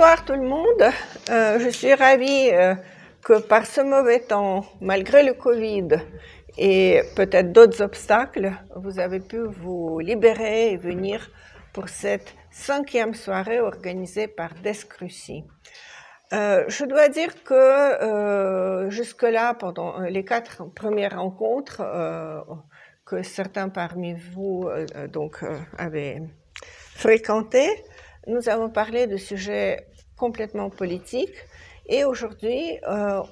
Bonsoir tout le monde. Je suis ravie que par ce mauvais temps, malgré le Covid et peut-être d'autres obstacles, vous avez pu vous libérer et venir pour cette 5e soirée organisée par Descruci. Je dois dire que jusque-là, pendant les 4 premières rencontres que certains parmi vous avaient fréquentées, nous avons parlé de sujets complètement politiques et aujourd'hui,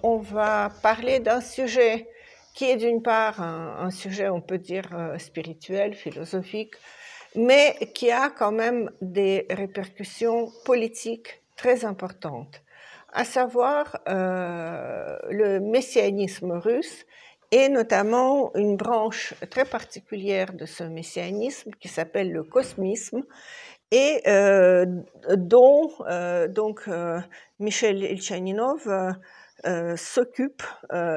on va parler d'un sujet qui est d'une part un sujet, on peut dire, spirituel, philosophique, mais qui a quand même des répercussions politiques très importantes, à savoir le messianisme russe et notamment une branche très particulière de ce messianisme qui s'appelle le cosmisme et dont Michel Ilchaninov s'occupe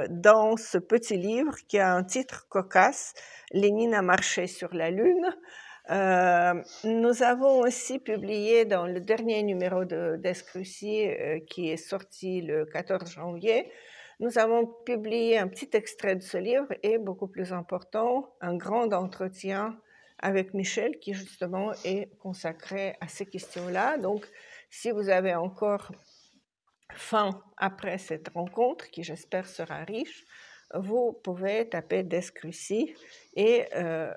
dans ce petit livre qui a un titre cocasse, « Lénine a marché sur la Lune ». Nous avons aussi publié dans le dernier numéro de Descruci qui est sorti le 14 janvier, nous avons publié un petit extrait de ce livre et, beaucoup plus important, un grand entretien avec Michel qui justement est consacré à ces questions-là. Donc, si vous avez encore faim après cette rencontre, qui j'espère sera riche, vous pouvez taper Descruci et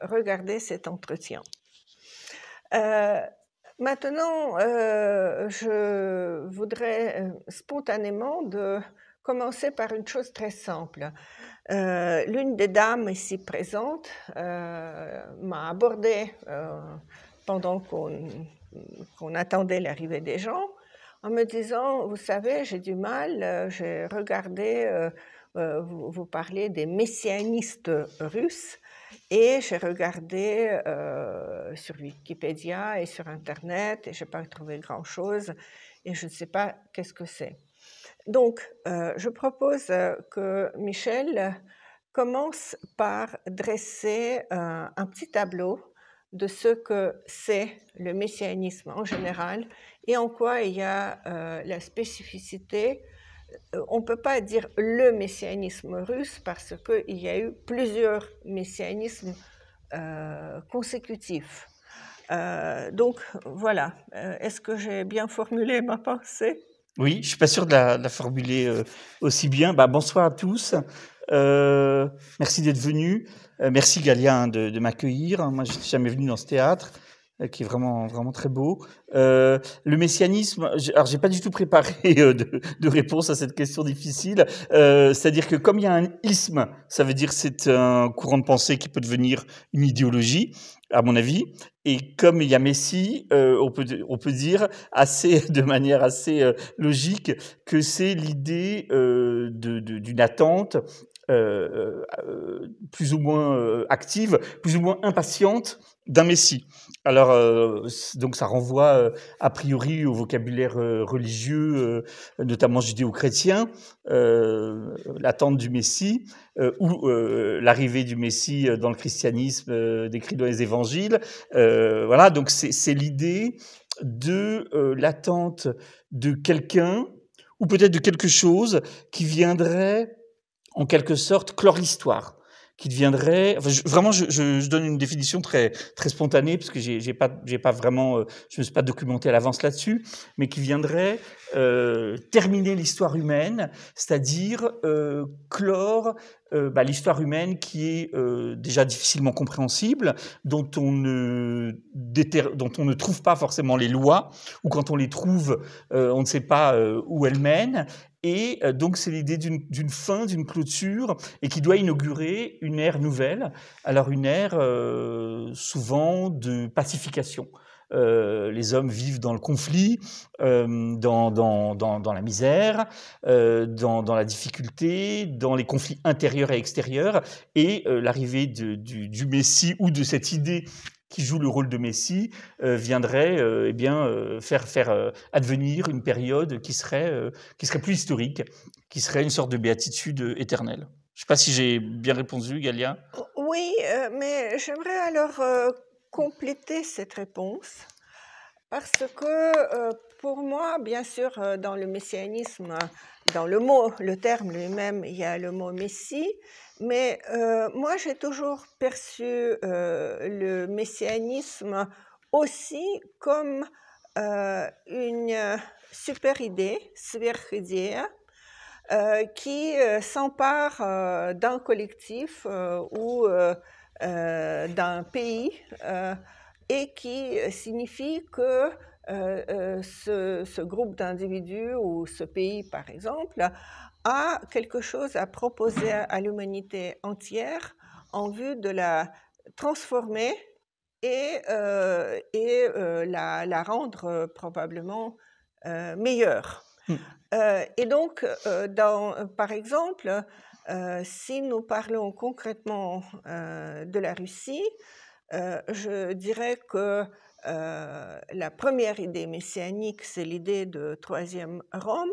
regarder cet entretien. Maintenant, je voudrais spontanément commencer par une chose très simple. L'une des dames ici présentes m'a abordé pendant qu'on attendait l'arrivée des gens en me disant, vous savez, j'ai du mal, j'ai regardé, vous parlez des messianistes russes, et j'ai regardé sur Wikipédia et sur Internet et je n'ai pas trouvé grand-chose et je ne sais pas qu'est-ce que c'est. Donc, je propose que Michel commence par dresser un petit tableau de ce que c'est le messianisme en général et en quoi il y a la spécificité. On ne peut pas dire le messianisme russe parce qu'il y a eu plusieurs messianismes consécutifs. Donc, voilà. Est-ce que j'ai bien formulé ma pensée ? Oui, je ne suis pas sûr de la formuler aussi bien. Bonsoir à tous. Merci d'être venus. Merci Galia de m'accueillir. Moi, je ne suis jamais venu dans ce théâtre qui est vraiment, vraiment très beau. Le messianisme, alors j'ai pas du tout préparé de réponse à cette question difficile. C'est-à-dire que comme il y a un isme, ça veut dire que c'est un courant de pensée qui peut devenir une idéologie, à mon avis. Et comme il y a Messie, on peut dire de manière assez logique que c'est l'idée d'une attente plus ou moins active, plus ou moins impatiente d'un Messie. Alors, donc ça renvoie a priori au vocabulaire religieux, notamment judéo-chrétien, l'attente du Messie, ou l'arrivée du Messie dans le christianisme décrit dans les évangiles. Voilà, donc c'est l'idée de l'attente de quelqu'un, ou peut-être de quelque chose qui viendrait en quelque sorte clore l'histoire, qui deviendrait, enfin, je donne une définition très très spontanée parce que j'ai pas vraiment, je me suis pas documenté à l'avance là-dessus, mais qui viendrait terminer l'histoire humaine, c'est-à-dire clore l'histoire humaine qui est déjà difficilement compréhensible, dont on ne trouve pas forcément les lois, ou quand on les trouve, on ne sait pas où elles mènent. Et donc, c'est l'idée d'une fin, d'une clôture, et qui doit inaugurer une ère nouvelle. Alors, une ère souvent de pacification. Les hommes vivent dans le conflit, dans la misère, dans la difficulté, dans les conflits intérieurs et extérieurs. Et l'arrivée du Messie ou de cette idée qui joue le rôle de Messie, viendrait faire advenir une période qui serait plus historique, qui serait une sorte de béatitude éternelle. Je ne sais pas si j'ai bien répondu, Galia. Oui, mais j'aimerais alors compléter cette réponse parce que pour moi, bien sûr, dans le messianisme, dans le mot, le terme lui-même, il y a le mot Messie, mais moi j'ai toujours perçu le messianisme aussi comme une super idée, sverchidea, qui s'empare d'un collectif ou d'un pays et qui signifie que ce groupe d'individus ou ce pays, par exemple, a quelque chose à proposer à l'humanité entière en vue de la transformer et la rendre probablement meilleure. Et donc, par exemple, si nous parlons concrètement de la Russie, je dirais que la première idée messianique, c'est l'idée de troisième Rome,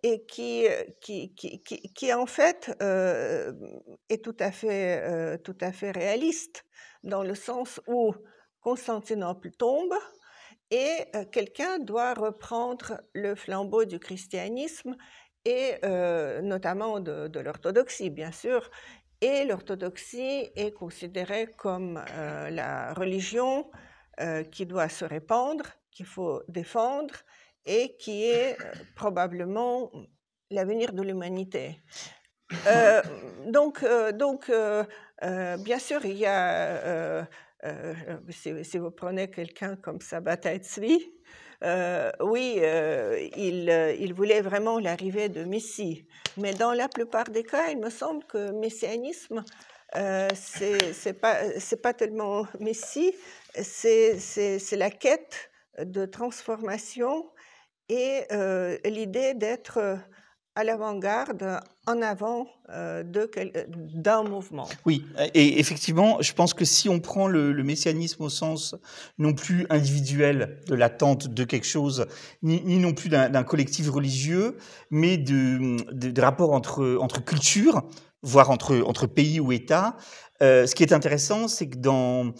et qui en fait est tout à fait réaliste, dans le sens où Constantinople tombe et quelqu'un doit reprendre le flambeau du christianisme et notamment de l'orthodoxie, bien sûr. Et l'orthodoxie est considérée comme la religion qui doit se répandre, qu'il faut défendre et qui est probablement l'avenir de l'humanité. Donc, bien sûr, il y a, si vous prenez quelqu'un comme Sabbatai Tzvi, oui, il voulait vraiment l'arrivée de Messie. Mais dans la plupart des cas, il me semble que le messianisme, c'est pas tellement Messie, c'est la quête de transformation et l'idée d'être à l'avant-garde, en avant d'un mouvement. Oui, et effectivement, je pense que si on prend le messianisme au sens non plus individuel de l'attente de quelque chose, ni non plus d'un collectif religieux, mais de rapports entre cultures, voire entre pays ou États, ce qui est intéressant, c'est que dans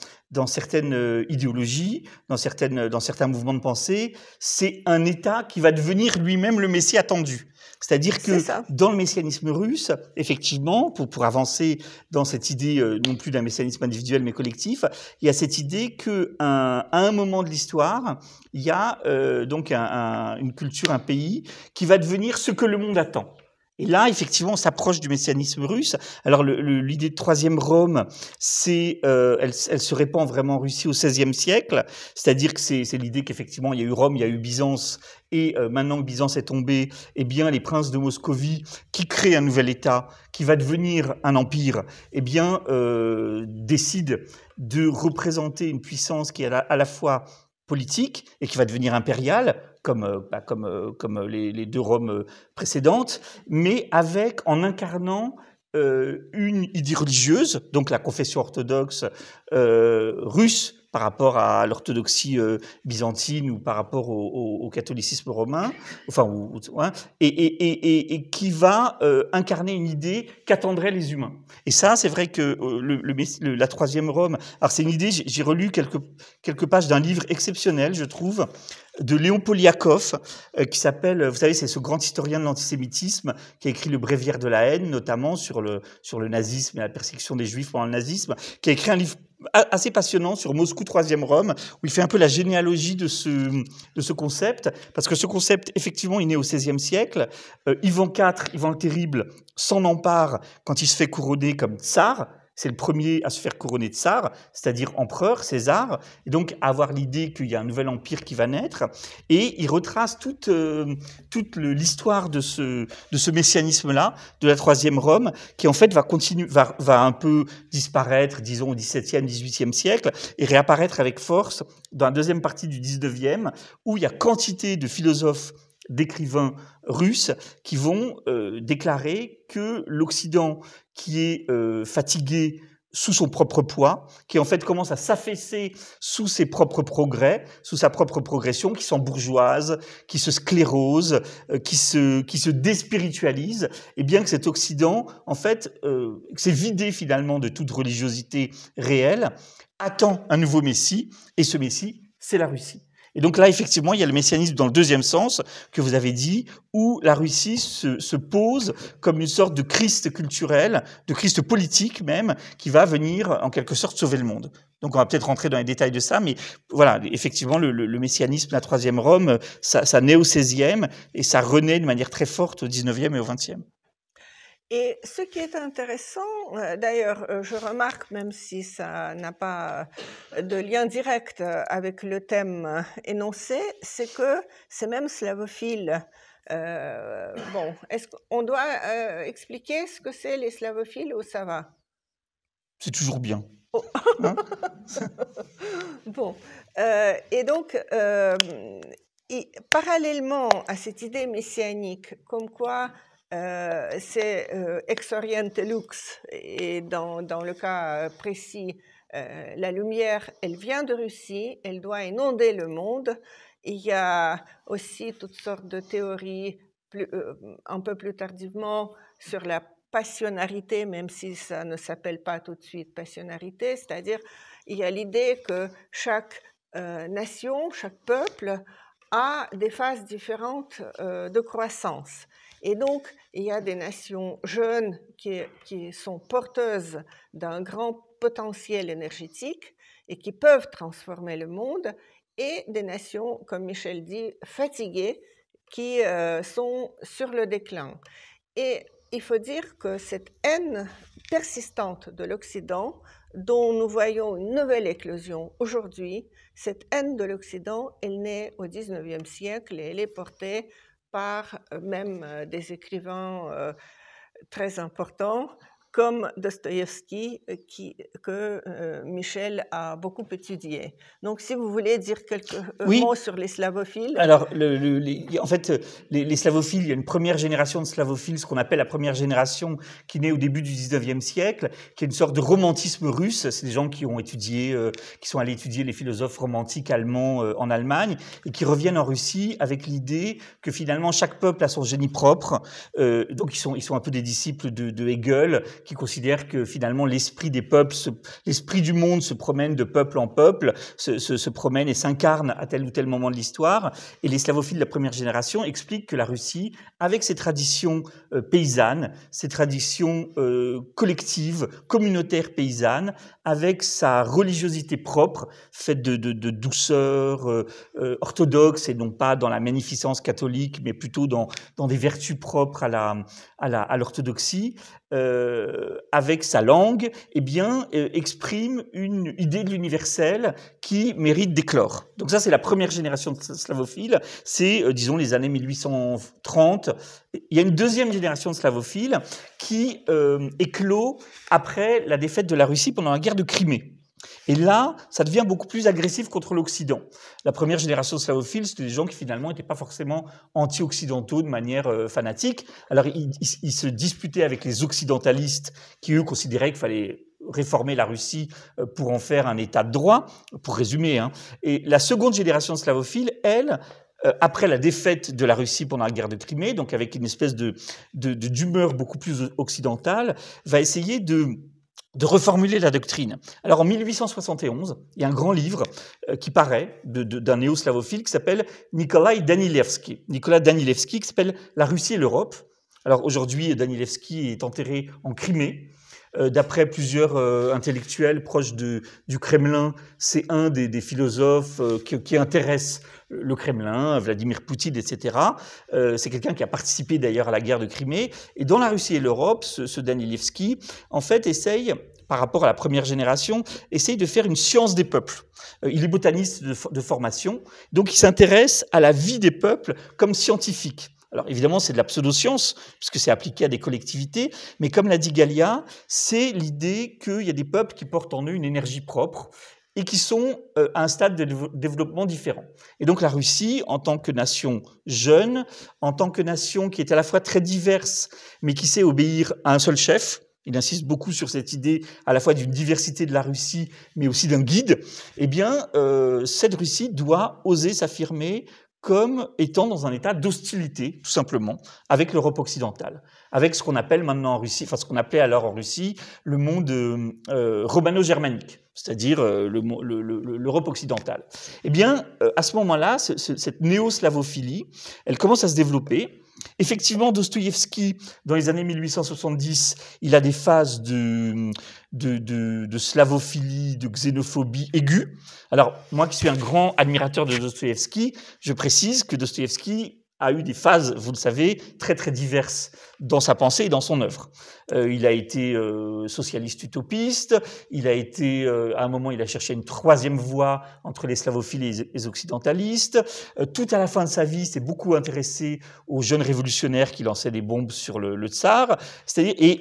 certaines idéologies, dans certains mouvements de pensée, c'est un État qui va devenir lui-même le Messie attendu. C'est-à-dire que dans le messianisme russe, effectivement, pour avancer dans cette idée non plus d'un messianisme individuel mais collectif, il y a cette idée qu'à un moment de l'histoire, il y a donc une culture, un pays qui va devenir ce que le monde attend. Et là, effectivement, on s'approche du messianisme russe. Alors, l'idée de troisième Rome, elle se répand vraiment en Russie au XVIe siècle. C'est-à-dire que c'est l'idée qu'effectivement, il y a eu Rome, il y a eu Byzance, et maintenant que Byzance est tombé, eh bien, les princes de Moscovie, qui créent un nouvel État, qui va devenir un empire, eh bien, décident de représenter une puissance qui est à la fois politique et qui va devenir impériale, comme les deux Roms précédentes, mais en incarnant une idée religieuse, donc la confession orthodoxe russe par rapport à l'orthodoxie byzantine ou par rapport au catholicisme romain, et qui va incarner une idée qu'attendraient les humains. Et ça, c'est vrai que la troisième Rome, alors c'est une idée, j'ai relu quelques pages d'un livre exceptionnel, je trouve, de Léon Poliakov, qui s'appelle, vous savez, c'est ce grand historien de l'antisémitisme qui a écrit le Bréviaire de la haine, notamment sur le nazisme et la persécution des Juifs pendant le nazisme, qui a écrit un livre assez passionnant sur Moscou, troisième Rome, où il fait un peu la généalogie de ce concept, parce que ce concept, effectivement, il est né au XVIe siècle. Ivan le Terrible, s'en empare quand il se fait couronner comme tsar. C'est le premier à se faire couronner de tsar, c'est-à-dire empereur, César, et donc avoir l'idée qu'il y a un nouvel empire qui va naître. Et il retrace toute l'histoire de ce messianisme-là, de la troisième Rome, qui en fait va un peu disparaître, disons, au XVIIe, XVIIIe siècle, et réapparaître avec force dans la deuxième partie du XIXe, où il y a quantité de philosophes, d'écrivains russes qui vont déclarer que l'Occident, qui est fatigué sous son propre poids, qui en fait commence à s'affaisser sous ses propres progrès, sous sa propre progression, qui s'embourgeoise, qui se sclérose, qui se déspiritualise, et bien que cet Occident, en fait, s'est vidé finalement de toute religiosité réelle, attend un nouveau Messie, et ce Messie, c'est la Russie. Et donc là, effectivement, il y a le messianisme dans le deuxième sens que vous avez dit, où la Russie se pose comme une sorte de Christ culturel, de Christ politique même, qui va venir en quelque sorte sauver le monde. Donc on va peut-être rentrer dans les détails de ça, mais voilà, effectivement, le messianisme, la troisième Rome, ça naît au XVIe et ça renaît de manière très forte au XIXe et au XXe. Et ce qui est intéressant, d'ailleurs, je remarque, même si ça n'a pas de lien direct avec le thème énoncé, c'est que ces mêmes slavophiles, bon, est-ce qu'on doit expliquer ce que c'est les slavophiles ou ça va? C'est toujours bien. Oh. Hein? Bon, et donc, parallèlement à cette idée messianique, comme quoi c'est ex oriente lux, et dans le cas précis, la lumière, elle vient de Russie, elle doit inonder le monde. Il y a aussi toutes sortes de théories, un peu plus tardivement, sur la passionnarité, même si ça ne s'appelle pas tout de suite passionnarité, c'est-à-dire il y a l'idée que chaque nation, chaque peuple a des phases différentes de croissance. Et donc, il y a des nations jeunes qui sont porteuses d'un grand potentiel énergétique et qui peuvent transformer le monde, et des nations, comme Michel dit, fatiguées, qui sont sur le déclin. Et il faut dire que cette haine persistante de l'Occident, dont nous voyons une nouvelle éclosion aujourd'hui, cette haine de l'Occident, elle naît au XIXe siècle et elle est portée par même des écrivains très importants, comme Dostoïevski, que Michel a beaucoup étudié. Donc, si vous voulez dire quelques mots sur les slavophiles. Alors, en fait, les slavophiles, il y a une première génération de slavophiles, ce qu'on appelle la première génération, qui naît au début du 19e siècle, qui est une sorte de romantisme russe. C'est des gens qui ont étudié, qui sont allés étudier les philosophes romantiques allemands en Allemagne, et qui reviennent en Russie avec l'idée que finalement chaque peuple a son génie propre. Donc, ils sont un peu des disciples de Hegel, qui considèrent que finalement l'esprit des peuples, l'esprit du monde se promène de peuple en peuple, se promène et s'incarne à tel ou tel moment de l'histoire. Et les slavophiles de la première génération expliquent que la Russie, avec ses traditions paysannes, ses traditions collectives, communautaires paysannes, avec sa religiosité propre, faite de douceur orthodoxe et non pas dans la magnificence catholique, mais plutôt dans des vertus propres à l'orthodoxie, avec sa langue, eh bien, exprime une idée de l'universel qui mérite d'éclore. Donc ça, c'est la première génération de slavophiles, c'est, disons, les années 1830. Il y a une deuxième génération de slavophiles qui éclot après la défaite de la Russie pendant la guerre de Crimée. Et là, ça devient beaucoup plus agressif contre l'Occident. La première génération de slavophiles, c'était des gens qui finalement n'étaient pas forcément anti-occidentaux de manière fanatique. Alors, ils se disputaient avec les occidentalistes qui, eux, considéraient qu'il fallait réformer la Russie pour en faire un état de droit, pour résumer. Hein. Et la seconde génération de slavophiles, elle, après la défaite de la Russie pendant la guerre de Crimée, donc avec une espèce d'humeur beaucoup plus occidentale, va essayer de reformuler la doctrine. Alors en 1871, il y a un grand livre qui paraît d'un néo-slavophile qui s'appelle Nikolai Danilevski. Nicolas Danilevski, qui s'appelle La Russie et l'Europe. Alors aujourd'hui, Danilevski est enterré en Crimée. D'après plusieurs intellectuels proches du Kremlin, c'est un des philosophes qui intéresse le Kremlin, Vladimir Poutine, etc. C'est quelqu'un qui a participé d'ailleurs à la guerre de Crimée. Et dans La Russie et l'Europe, ce Danilevski, en fait, essaye, par rapport à la première génération, essaye de faire une science des peuples. Il est botaniste de formation, donc il s'intéresse à la vie des peuples comme scientifique. Alors évidemment, c'est de la pseudo-science, puisque c'est appliqué à des collectivités, mais comme l'a dit Gallia, c'est l'idée qu'il y a des peuples qui portent en eux une énergie propre et qui sont à un stade de développement différent. Et donc la Russie, en tant que nation jeune, en tant que nation qui est à la fois très diverse, mais qui sait obéir à un seul chef, il insiste beaucoup sur cette idée à la fois d'une diversité de la Russie, mais aussi d'un guide, eh bien, cette Russie doit oser s'affirmer comme étant dans un état d'hostilité, tout simplement, avec l'Europe occidentale, avec ce qu'on appelle maintenant en Russie, enfin ce qu'on appelait alors en Russie, le monde romano-germanique. c'est-à-dire l'Europe occidentale. Eh bien, à ce moment-là, cette néo-slavophilie, elle commence à se développer. Effectivement, Dostoïevski, dans les années 1870, il a des phases de slavophilie, de xénophobie aiguë. Alors, moi qui suis un grand admirateur de Dostoïevski, je précise que Dostoïevski a eu des phases, vous le savez, très très diverses dans sa pensée et dans son œuvre. Il a été socialiste utopiste, il a été, à un moment, il a cherché une troisième voie entre les slavophiles et les occidentalistes. Tout à la fin de sa vie, il s'est beaucoup intéressé aux jeunes révolutionnaires qui lançaient des bombes sur le tsar.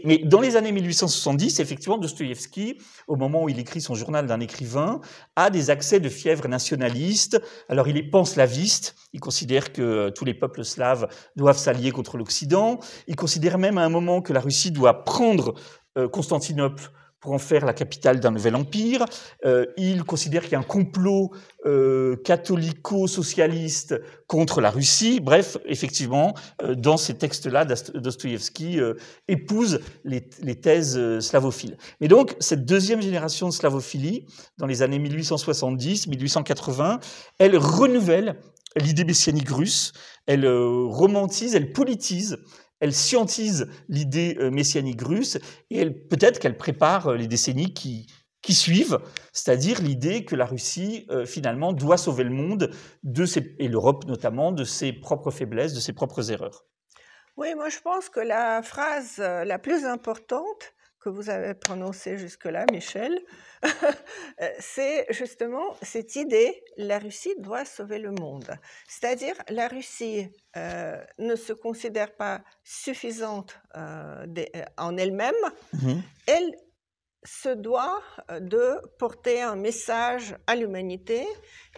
Mais dans les années 1870, effectivement, Dostoïevski, au moment où il écrit son journal d'un écrivain, a des accès de fièvre nationaliste. Alors, il est panslaviste, il considère que tous les peuples slaves doivent s'allier contre l'Occident. Il considère même à un moment que la Russie doit prendre Constantinople pour en faire la capitale d'un nouvel empire. Il considère qu'il y a un complot catholico-socialiste contre la Russie. Bref, effectivement, dans ces textes-là, Dostoïevski épouse les thèses slavophiles. Mais donc, cette deuxième génération de slavophilie, dans les années 1870-1880, elle renouvelle l'idée messianique russe, elle romantise, elle politise, elle scientise l'idée messianique russe et peut-être qu'elle prépare les décennies qui suivent, c'est-à-dire l'idée que la Russie, finalement, doit sauver le monde, et l'Europe notamment, de ses propres faiblesses, de ses propres erreurs. Oui, moi je pense que la phrase la plus importante que vous avez prononcée jusque-là, Michel, c'est justement cette idée « la Russie doit sauver le monde ». C'est-à-dire la Russie ne se considère pas suffisante en elle-même, elle se doit de porter un message à l'humanité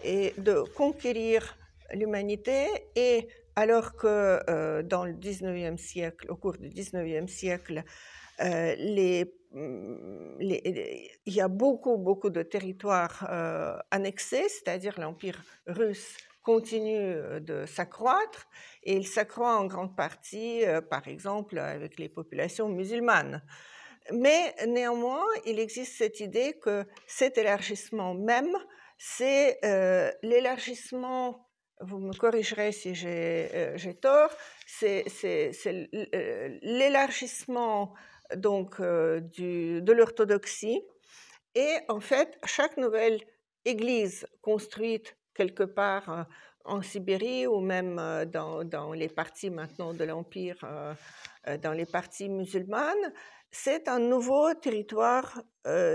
et de conquérir l'humanité. Et alors que dans le 19e siècle, au cours du 19e siècle, il y a beaucoup de territoires annexés, c'est-à-dire l'Empire russe continue de s'accroître et il s'accroît en grande partie, par exemple, avec les populations musulmanes. Mais néanmoins, il existe cette idée que cet élargissement même, c'est l'élargissement, vous me corrigerez si j'ai tort, c'est l'élargissement donc de l'orthodoxie. Et en fait, chaque nouvelle église construite quelque part en Sibérie ou même dans les parties maintenant de l'Empire, dans les parties musulmanes, c'est un nouveau territoire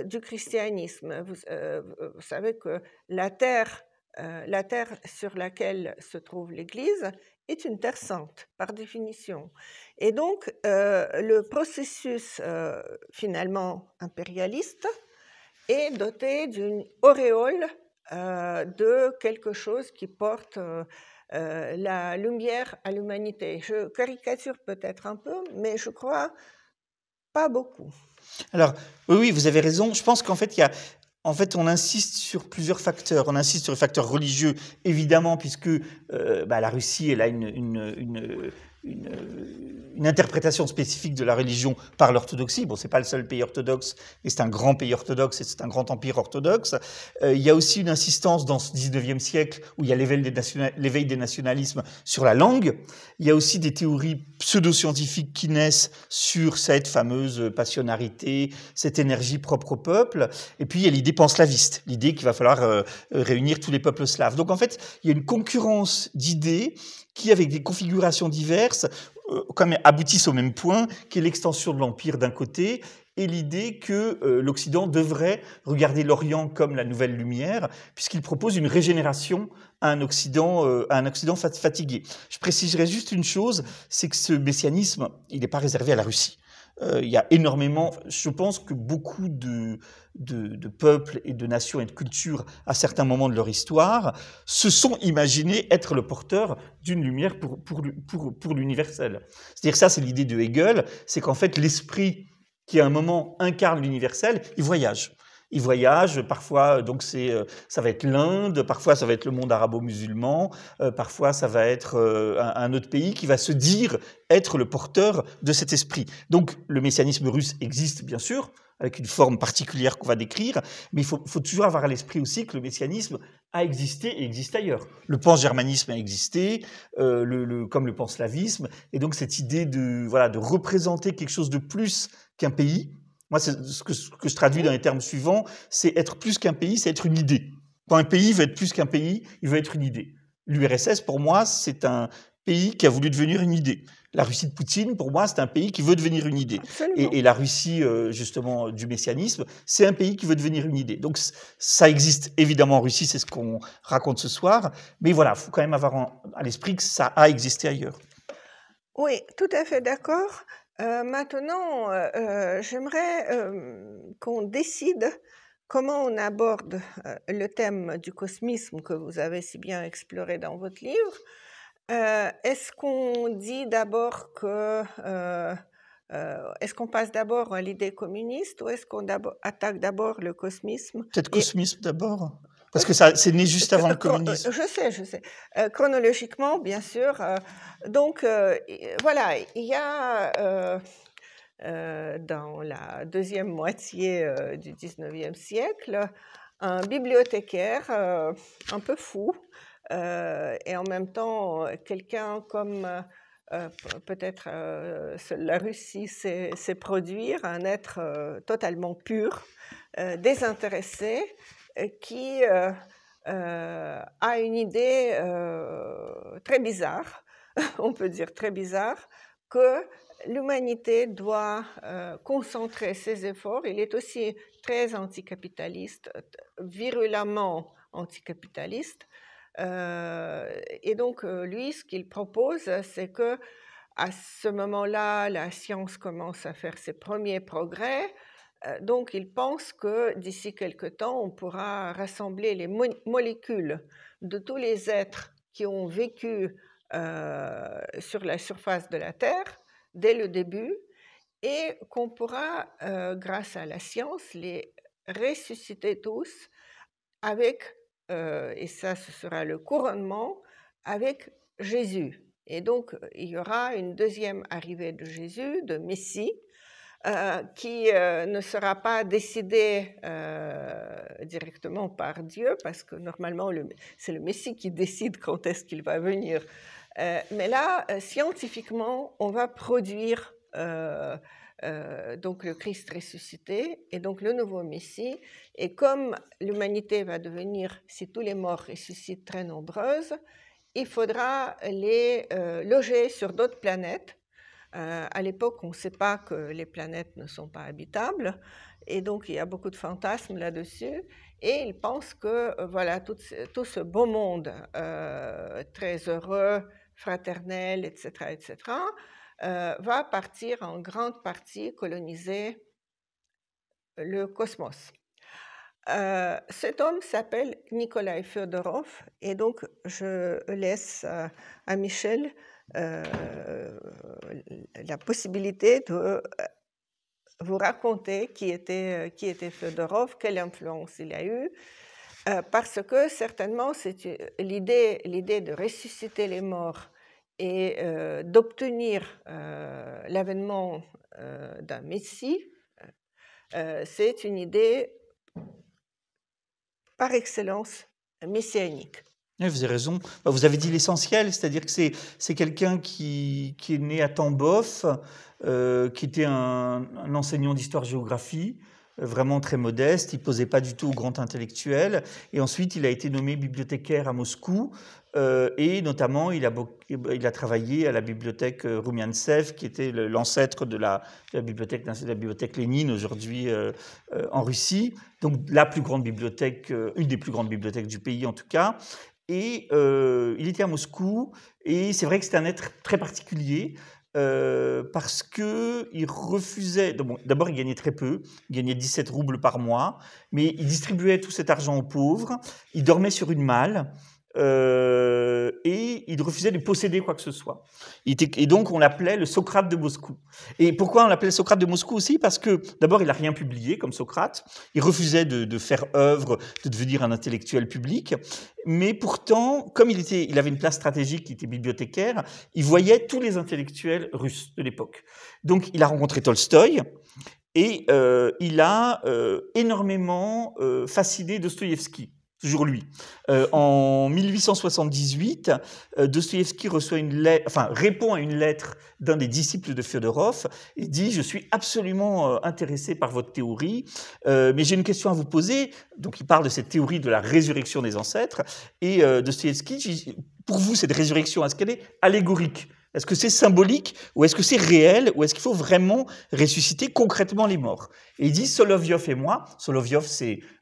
du christianisme. Vous savez que la terre sur laquelle se trouve l'Église est une terre sainte, par définition. Et donc, le processus finalement impérialiste est doté d'une auréole de quelque chose qui porte la lumière à l'humanité. Je caricature peut-être un peu, mais je crois pas beaucoup. Alors, oui, vous avez raison. Je pense qu'en fait, on insiste sur plusieurs facteurs. On insiste sur les facteurs religieux, évidemment, puisque la Russie, elle a une interprétation spécifique de la religion par l'orthodoxie. Bon, c'est pas le seul pays orthodoxe, mais c'est un grand pays orthodoxe et c'est un grand empire orthodoxe. Il y a aussi une insistance dans ce 19e siècle où il y a l'éveil des nationalismes sur la langue. Il y a aussi des théories pseudo-scientifiques qui naissent sur cette fameuse passionnarité, cette énergie propre au peuple. Et puis, il y a l'idée panslaviste, l'idée qu'il va falloir réunir tous les peuples slaves. Donc, en fait, il y a une concurrence d'idées qui, avec des configurations diverses, aboutissent au même point, qui est l'extension de l'Empire d'un côté, et l'idée que l'Occident devrait regarder l'Orient comme la nouvelle lumière, puisqu'il propose une régénération à un Occident fatigué. Je préciserai juste une chose, c'est que ce messianisme, il n'est pas réservé à la Russie. Il y a énormément, je pense que beaucoup de peuples et de nations et de cultures, à certains moments de leur histoire, se sont imaginés être le porteur d'une lumière pour l'universel. C'est-à-dire ça, c'est l'idée de Hegel, c'est qu'en fait, l'esprit qui à un moment incarne l'universel, il voyage. Il voyage, parfois, donc ça va être l'Inde, parfois ça va être le monde arabo-musulman, parfois ça va être un autre pays qui va se dire être le porteur de cet esprit. Donc le messianisme russe existe bien sûr, avec une forme particulière qu'on va décrire, mais il faut toujours avoir à l'esprit aussi que le messianisme a existé et existe ailleurs. Le pan-germanisme a existé, comme le pan-slavisme, et donc cette idée de représenter quelque chose de plus qu'un pays. Moi, ce que je traduis dans les termes suivants, c'est être plus qu'un pays, c'est être une idée. Quand un pays veut être plus qu'un pays, il veut être une idée. L'URSS, pour moi, c'est un pays qui a voulu devenir une idée. La Russie de Poutine, pour moi, c'est un pays qui veut devenir une idée. Et la Russie, justement, du messianisme, c'est un pays qui veut devenir une idée. Donc, ça existe évidemment en Russie, c'est ce qu'on raconte ce soir. Mais voilà, il faut quand même avoir à l'esprit que ça a existé ailleurs. Oui, tout à fait d'accord. Maintenant, j'aimerais qu'on décide comment on aborde le thème du cosmisme que vous avez si bien exploré dans votre livre. Est-ce qu'on dit d'abord que... est-ce qu'on passe d'abord à l'idée communiste ou est-ce qu'on attaque d'abord le cosmisme? Peut-être cosmisme d'abord, parce que c'est né juste avant le communisme. Je sais. Chronologiquement, bien sûr. Donc, voilà, il y a dans la deuxième moitié du 19e siècle un bibliothécaire un peu fou et en même temps quelqu'un comme peut-être la Russie sait produire, un être totalement pur, désintéressé, qui a une idée très bizarre, on peut dire très bizarre, que l'humanité doit concentrer ses efforts. Il est aussi très anticapitaliste, virulemment anticapitaliste. Et donc, lui, ce qu'il propose, c'est que à ce moment-là, la science commence à faire ses premiers progrès. Donc, il pense que d'ici quelque temps, on pourra rassembler les molécules de tous les êtres qui ont vécu sur la surface de la Terre dès le début et qu'on pourra, grâce à la science, les ressusciter tous avec, et ça ce sera le couronnement, avec Jésus. Et donc, il y aura une deuxième arrivée de Jésus, de Messie, qui ne sera pas décidé directement par Dieu, parce que normalement, c'est le Messie qui décide quand est-ce qu'il va venir. Mais là, scientifiquement, on va produire donc le Christ ressuscité et donc le nouveau Messie. Et comme l'humanité va devenir, si tous les morts ressuscitent, très nombreuses, il faudra les loger sur d'autres planètes. À l'époque, on ne sait pas que les planètes ne sont pas habitables, et donc il y a beaucoup de fantasmes là-dessus. Et ils pensent que voilà, tout ce beau monde très heureux, fraternel, etc., va partir en grande partie coloniser le cosmos. Cet homme s'appelle Nikolai Fyodorov, et donc je laisse à Michel la possibilité de vous raconter qui était Fyodorov, quelle influence il a eu, parce que certainement c'est l'idée de ressusciter les morts et d'obtenir l'avènement d'un Messie, c'est une idée par excellence messianique. Oui, vous avez raison. Vous avez dit l'essentiel, c'est-à-dire que c'est quelqu'un qui est né à Tambov, qui était un enseignant d'histoire-géographie, vraiment très modeste, il ne posait pas du tout au grand intellectuel, et ensuite il a été nommé bibliothécaire à Moscou, et notamment il a travaillé à la bibliothèque Roumiantsev, qui était l'ancêtre de la bibliothèque Lénine aujourd'hui en Russie, donc la plus grande bibliothèque, une des plus grandes bibliothèques du pays en tout cas. Et il était à Moscou, et c'est vrai que c'était un être très particulier, parce qu'il refusait... D'abord, il gagnait très peu, il gagnait 17 roubles par mois, mais il distribuait tout cet argent aux pauvres, il dormait sur une malle, et il refusait de posséder quoi que ce soit. Et donc, on l'appelait le Socrate de Moscou. Et pourquoi on l'appelait le Socrate de Moscou aussi? Parce que, d'abord, il n'a rien publié comme Socrate. Il refusait de faire œuvre, de devenir un intellectuel public. Mais pourtant, comme il avait une place stratégique, il était bibliothécaire, il voyait tous les intellectuels russes de l'époque. Donc, il a rencontré Tolstoï. Et il a énormément fasciné Dostoïevski, toujours lui. En 1878, Dostoïevski répond à une lettre d'un des disciples de Fiodorov et dit « Je suis absolument intéressé par votre théorie, mais j'ai une question à vous poser. » Donc il parle de cette théorie de la résurrection des ancêtres. Et Dostoïevski dit « Pour vous, cette résurrection, est-ce qu'elle est allégorique ? Est-ce que c'est symbolique ou est-ce que c'est réel ou est-ce qu'il faut vraiment ressusciter concrètement les morts ?» Et il dit Solovyov et moi,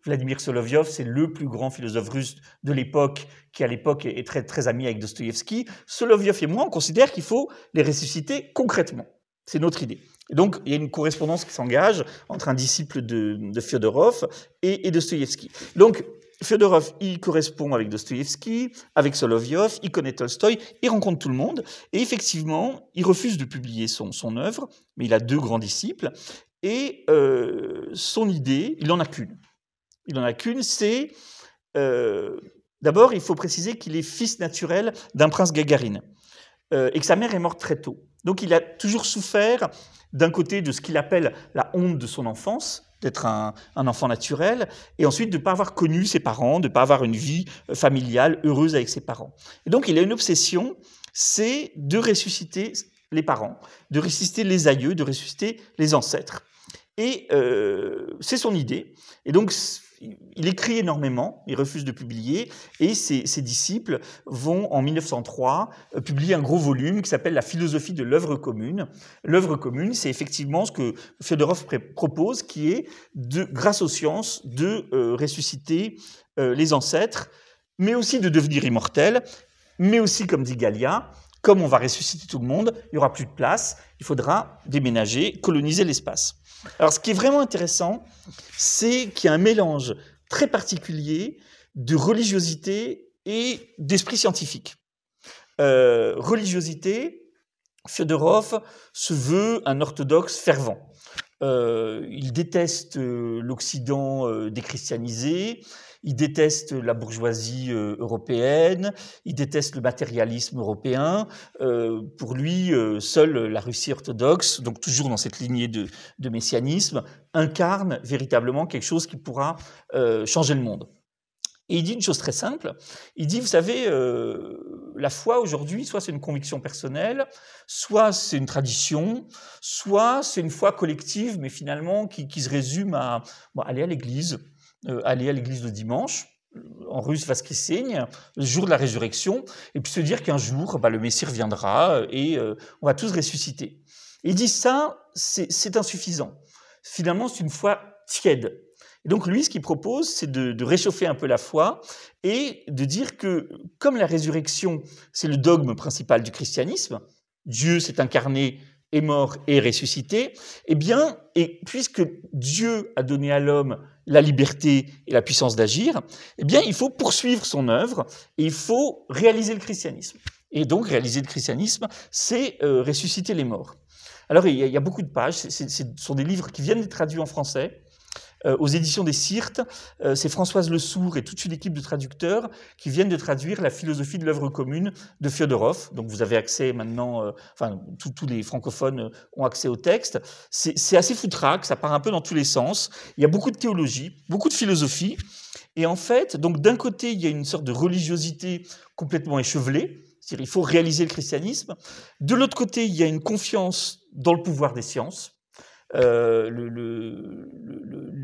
Vladimir Solovyov, c'est le plus grand philosophe russe de l'époque, qui à l'époque est très, très ami avec Dostoïevski. Solovyov et moi, on considère qu'il faut les ressusciter concrètement. C'est notre idée. Et donc, il y a une correspondance qui s'engage entre un disciple de Fiodorov et Dostoïevski. Donc, Fiodorov, il correspond avec Dostoïevski, avec Solovyov, il connaît Tolstoï, il rencontre tout le monde, et effectivement, il refuse de publier son œuvre, mais il a 2 grands disciples, et son idée, il n'en a qu'une. Il n'en a qu'une, c'est... D'abord, il faut préciser qu'il est fils naturel d'un prince Gagarine, et que sa mère est morte très tôt. Donc, il a toujours souffert, d'un côté, de ce qu'il appelle la honte de son enfance, d'être un enfant naturel, et ensuite de ne pas avoir connu ses parents, de ne pas avoir une vie familiale heureuse avec ses parents. Et donc, il a une obsession, c'est de ressusciter les parents, de ressusciter les aïeux, de ressusciter les ancêtres. Et c'est son idée. Et donc, il écrit énormément, il refuse de publier, et ses disciples vont, en 1903, publier un gros volume qui s'appelle « La philosophie de l'œuvre commune ». L'œuvre commune, c'est effectivement ce que Fiodorov propose, qui est, grâce aux sciences, de ressusciter les ancêtres, mais aussi de devenir immortel, mais aussi, comme dit Gallia, comme on va ressusciter tout le monde, il n'y aura plus de place, il faudra déménager, coloniser l'espace. Alors, ce qui est vraiment intéressant, c'est qu'il y a un mélange très particulier de religiosité et d'esprit scientifique. Religiosité, Fiodorov se veut un orthodoxe fervent. Il déteste l'Occident déchristianisé, il déteste la bourgeoisie européenne, il déteste le matérialisme européen. Pour lui, seule la Russie orthodoxe, donc toujours dans cette lignée de messianisme, incarne véritablement quelque chose qui pourra changer le monde. Et il dit une chose très simple, il dit, vous savez, la foi aujourd'hui, soit c'est une conviction personnelle, soit c'est une tradition, soit c'est une foi collective, mais finalement qui se résume à aller à l'église le dimanche, en russe Vaskresenie, le jour de la résurrection, et puis se dire qu'un jour, le Messie reviendra et on va tous ressusciter. Et il dit ça, c'est insuffisant. Finalement, c'est une foi tiède. Et donc lui, ce qu'il propose, c'est de réchauffer un peu la foi et de dire que, comme la résurrection, c'est le dogme principal du christianisme, Dieu s'est incarné, est mort et est ressuscité, et puisque Dieu a donné à l'homme la liberté et la puissance d'agir, il faut poursuivre son œuvre et il faut réaliser le christianisme. Et donc, réaliser le christianisme, c'est ressusciter les morts. Alors, il y a beaucoup de pages, ce sont des livres qui viennent d'être traduits en français, aux éditions des Syrtes, c'est Françoise Le Sourd et toute une équipe de traducteurs qui viennent de traduire la philosophie de l'œuvre commune de Fiodorov. Donc vous avez accès maintenant, tous les francophones ont accès au texte. C'est assez foutraque, ça part un peu dans tous les sens. Il y a beaucoup de théologie, beaucoup de philosophie. Et en fait, donc d'un côté, il y a une sorte de religiosité complètement échevelée, c'est-à-dire il faut réaliser le christianisme. De l'autre côté, il y a une confiance dans le pouvoir des sciences. Le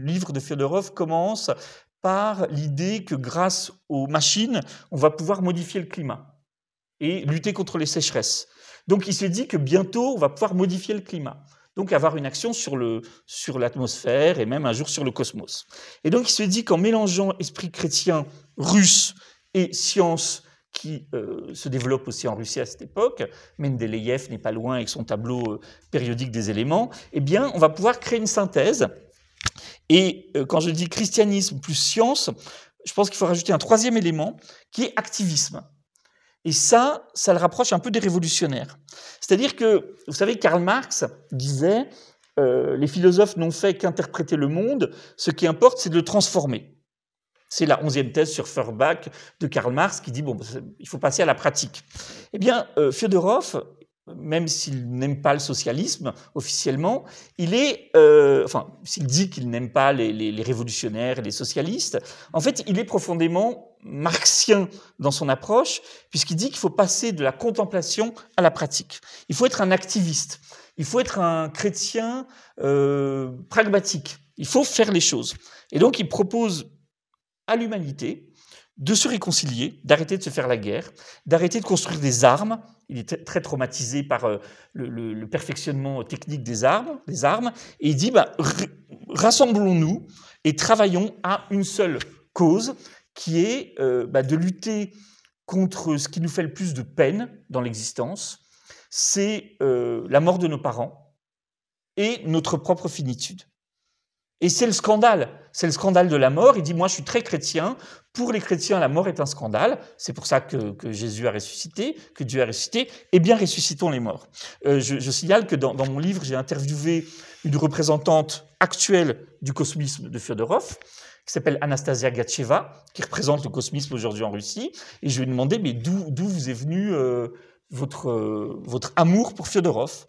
livre de Fiodorov commence par l'idée que grâce aux machines, on va pouvoir modifier le climat et lutter contre les sécheresses. Donc il se dit que bientôt, on va pouvoir modifier le climat, donc avoir une action sur l'atmosphère et même un jour sur le cosmos. Et donc il se dit qu'en mélangeant esprit chrétien russe et science qui se développe aussi en Russie à cette époque, Mendeleïev n'est pas loin avec son tableau périodique des éléments, on va pouvoir créer une synthèse. Et quand je dis christianisme plus science, je pense qu'il faut rajouter un troisième élément qui est activisme. Et ça le rapproche un peu des révolutionnaires. C'est-à-dire que, vous savez, Karl Marx disait les philosophes n'ont fait qu'interpréter le monde, ce qui importe, c'est de le transformer. C'est la 11e thèse sur Feuerbach de Karl Marx qui dit bon, il faut passer à la pratique. Eh bien, Fyodorov, même s'il n'aime pas le socialisme officiellement, il est, s'il dit qu'il n'aime pas les révolutionnaires et les socialistes, en fait, il est profondément marxien dans son approche, puisqu'il dit qu'il faut passer de la contemplation à la pratique. Il faut être un activiste, il faut être un chrétien pragmatique, il faut faire les choses. Et donc, il propose à l'humanité de se réconcilier, d'arrêter de se faire la guerre, d'arrêter de construire des armes. Il est très traumatisé par le perfectionnement technique des armes, et il dit rassemblons-nous et travaillons à une seule cause, qui est de lutter contre ce qui nous fait le plus de peine dans l'existence, c'est la mort de nos parents et notre propre finitude. Et c'est le scandale de la mort. Il dit, moi je suis très chrétien, pour les chrétiens la mort est un scandale, c'est pour ça que Jésus a ressuscité, que Dieu a ressuscité, eh bien ressuscitons les morts. Je signale que dans mon livre, j'ai interviewé une représentante actuelle du cosmisme de Fyodorov, qui s'appelle Anastasia Gatcheva, qui représente le cosmisme aujourd'hui en Russie, et je lui ai demandé, mais d'où vous est venu votre amour pour Fyodorov?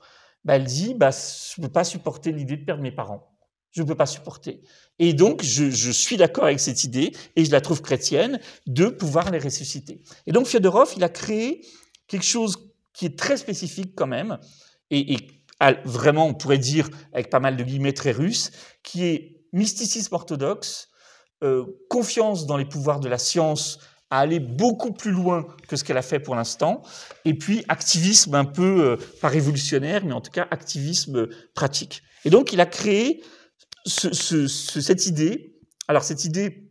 Elle dit, je ne peux pas supporter l'idée de perdre mes parents. Je ne peux pas supporter. Et donc, je suis d'accord avec cette idée, et je la trouve chrétienne, de pouvoir les ressusciter. Et donc, Fyodorov, il a créé quelque chose qui est très spécifique quand même, et vraiment, on pourrait dire, avec pas mal de guillemets très russes, qui est mysticisme orthodoxe, confiance dans les pouvoirs de la science, à aller beaucoup plus loin que ce qu'elle a fait pour l'instant, et puis activisme un peu, pas révolutionnaire, mais en tout cas activisme pratique. Et donc, il a créé cette idée. Alors, cette idée,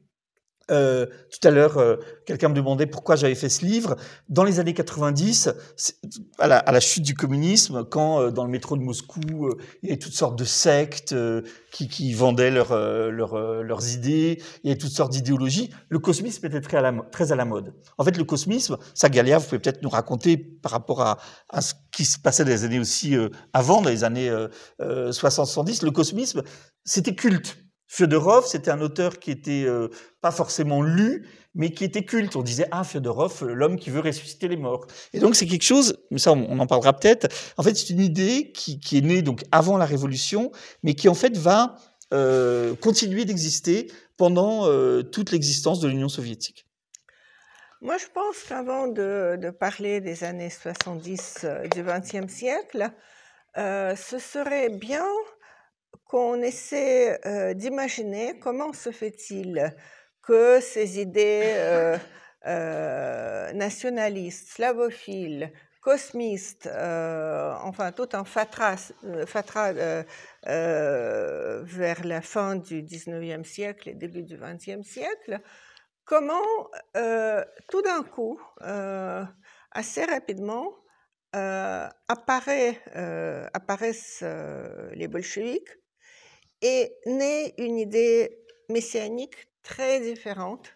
tout à l'heure, quelqu'un me demandait pourquoi j'avais fait ce livre. Dans les années 90, à la chute du communisme, quand dans le métro de Moscou, il y avait toutes sortes de sectes qui vendaient leurs idées, il y avait toutes sortes d'idéologies, le cosmisme était très à la mode. En fait, le cosmisme, ça, Galia, vous pouvez peut-être nous raconter par rapport à ce qui se passait dans les années aussi avant, dans les années 60-70, le cosmisme, c'était culte. Fyodorov, c'était un auteur qui était pas forcément lu, mais qui était culte. On disait, Fyodorov, l'homme qui veut ressusciter les morts. Et donc, c'est quelque chose, mais ça, on en parlera peut-être. En fait, c'est une idée qui est née donc avant la Révolution, mais qui, en fait, va continuer d'exister pendant toute l'existence de l'Union soviétique. Moi, je pense qu'avant de parler des années 70 du XXe siècle, ce serait bien qu'on essaie d'imaginer comment se fait-il que ces idées nationalistes, slavophiles, cosmistes, enfin tout un fatras vers la fin du 19e siècle et début du 20e siècle, comment tout d'un coup, assez rapidement, apparaissent les bolcheviks, et naît une idée messianique très différente,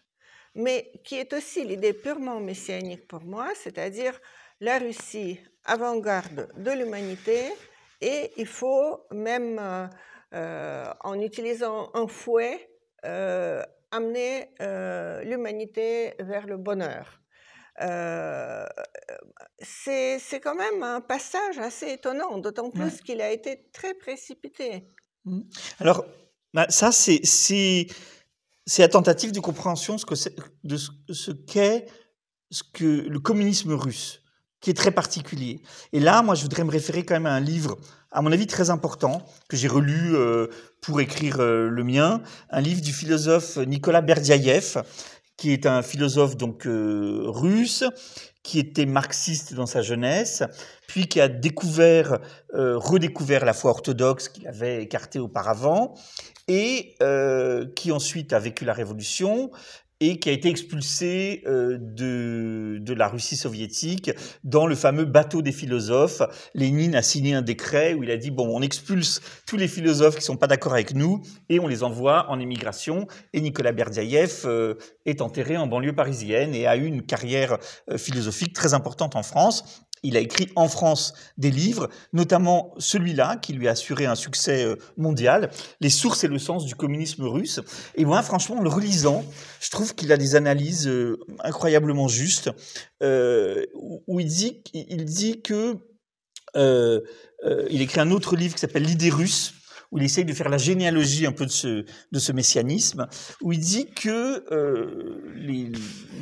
mais qui est aussi l'idée purement messianique pour moi, c'est-à-dire la Russie avant-garde de l'humanité, et il faut même, en utilisant un fouet, amener l'humanité vers le bonheur. C'est quand même un passage assez étonnant, d'autant plus qu'il a été très précipité. Alors, ça, c'est la tentative de compréhension de ce qu'est le communisme russe, qui est très particulier. Et là, moi, je voudrais me référer quand même à un livre, à mon avis, très important, que j'ai relu pour écrire le mien, un livre du philosophe Nicolas Berdyaev, qui est un philosophe donc russe, qui était marxiste dans sa jeunesse, puis qui a redécouvert la foi orthodoxe qu'il avait écartée auparavant, et qui ensuite a vécu la Révolution, et qui a été expulsé de la Russie soviétique dans le fameux bateau des philosophes. Lénine a signé un décret où il a dit, bon, on expulse tous les philosophes qui ne sont pas d'accord avec nous et on les envoie en émigration. Et Nicolas Berdyaev est enterré en banlieue parisienne et a eu une carrière philosophique très importante en France. Il a écrit en France des livres, notamment celui-là, qui lui a assuré un succès mondial, Les sources et le sens du communisme russe. Et moi, franchement, en le relisant, je trouve qu'il a des analyses incroyablement justes, où il dit que... il écrit un autre livre qui s'appelle L'idée russe, où il essaye de faire la généalogie un peu de ce messianisme, où il dit que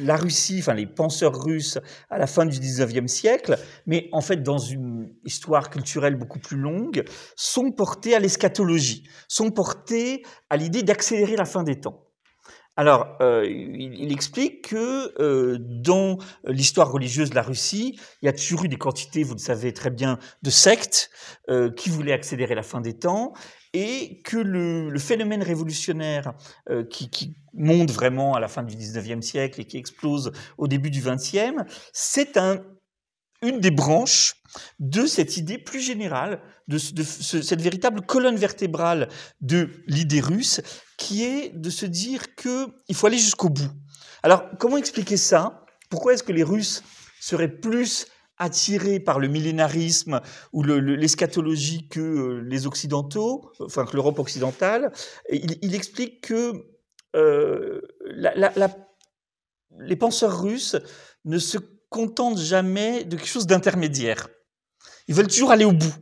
la Russie, enfin les penseurs russes à la fin du 19e siècle, mais en fait dans une histoire culturelle beaucoup plus longue, sont portés à l'eschatologie, sont portés à l'idée d'accélérer la fin des temps. Alors, il explique que dans l'histoire religieuse de la Russie, il y a toujours eu des quantités, vous le savez très bien, de sectes qui voulaient accélérer la fin des temps, et que le phénomène révolutionnaire qui monte vraiment à la fin du 19e siècle et qui explose au début du 20e, c'est une des branches de cette idée plus générale, de cette véritable colonne vertébrale de l'idée russe, qui est de se dire qu'il faut aller jusqu'au bout. Alors, comment expliquer ça? Pourquoi est-ce que les Russes seraient plus attirés par le millénarisme ou l'eschatologie que les Occidentaux, enfin que l'Europe occidentale? Il explique que les penseurs russes ne se contentent jamais de quelque chose d'intermédiaire. Ils veulent toujours aller au bout.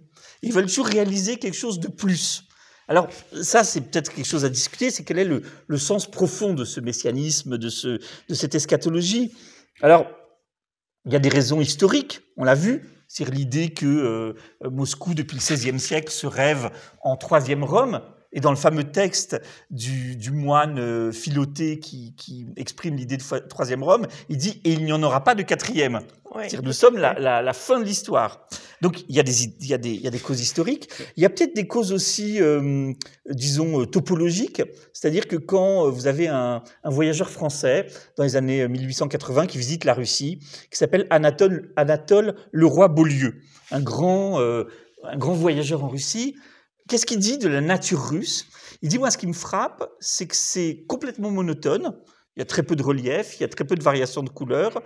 Ils veulent toujours réaliser quelque chose de plus. Alors, ça, c'est peut-être quelque chose à discuter, c'est quel est le sens profond de ce messianisme, de cette eschatologie. Alors, il y a des raisons historiques, on l'a vu, c'est l'idée que Moscou, depuis le XVIe siècle, se rêve en troisième Rome. Et dans le fameux texte du moine Philoté qui exprime l'idée de troisième Rome, il dit « et il n'y en aura pas de quatrième ». Oui, nous sommes la fin de l'histoire. Donc, il y a des causes historiques. Il y a peut-être des causes aussi, disons, topologiques. C'est-à-dire que quand vous avez un voyageur français dans les années 1880 qui visite la Russie, qui s'appelle Anatole Leroy-Beaulieu, un grand voyageur en Russie, qu'est-ce qu'il dit de la nature russe? Il dit, moi, ce qui me frappe, c'est que c'est complètement monotone. Il y a très peu de relief, il y a très peu de variations de couleurs,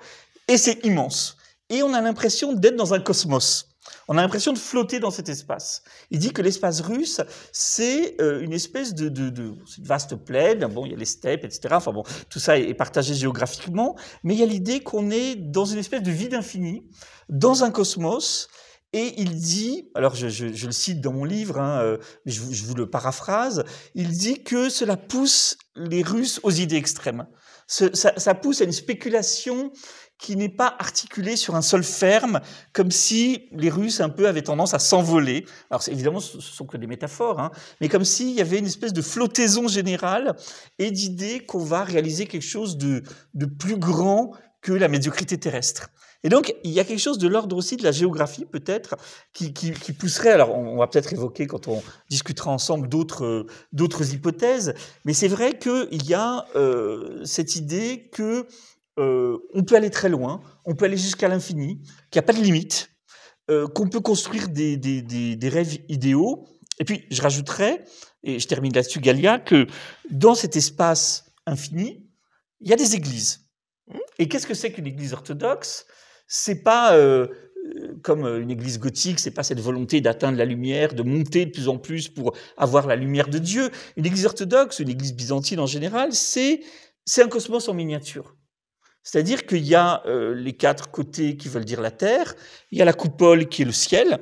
et c'est immense. Et on a l'impression d'être dans un cosmos. On a l'impression de flotter dans cet espace. Il dit que l'espace russe, c'est une espèce c'est une vaste plaine. Bon, il y a les steppes, etc. Enfin bon, tout ça est partagé géographiquement, mais il y a l'idée qu'on est dans une espèce de vide infini, dans un cosmos. Et il dit, alors je le cite dans mon livre, mais je vous le paraphrase, il dit que cela pousse les Russes aux idées extrêmes. Ça pousse à une spéculation qui n'est pas articulée sur un sol ferme, comme si les Russes un peu avaient tendance à s'envoler. Alors évidemment, ce sont que des métaphores, mais comme s'il y avait une espèce de flottaison générale et d'idée qu'on va réaliser quelque chose de plus grand que la médiocrité terrestre. Et donc, il y a quelque chose de l'ordre aussi de la géographie, peut-être, qui pousserait, alors on va peut-être évoquer quand on discutera ensemble d'autres hypothèses, mais c'est vrai qu'il y a cette idée que on peut aller très loin, on peut aller jusqu'à l'infini, qu'il n'y a pas de limite, qu'on peut construire des rêves idéaux. Et puis, je rajouterais, et je termine là-dessus, Galia, que dans cet espace infini, il y a des églises. Et qu'est-ce que c'est qu'une église orthodoxe? C'est pas comme une église gothique, c'est pas cette volonté d'atteindre la lumière, de monter de plus en plus pour avoir la lumière de Dieu. Une église orthodoxe, une église byzantine en général, c'est un cosmos en miniature. C'est-à-dire qu'il y a les quatre côtés qui veulent dire la terre, il y a la coupole qui est le ciel,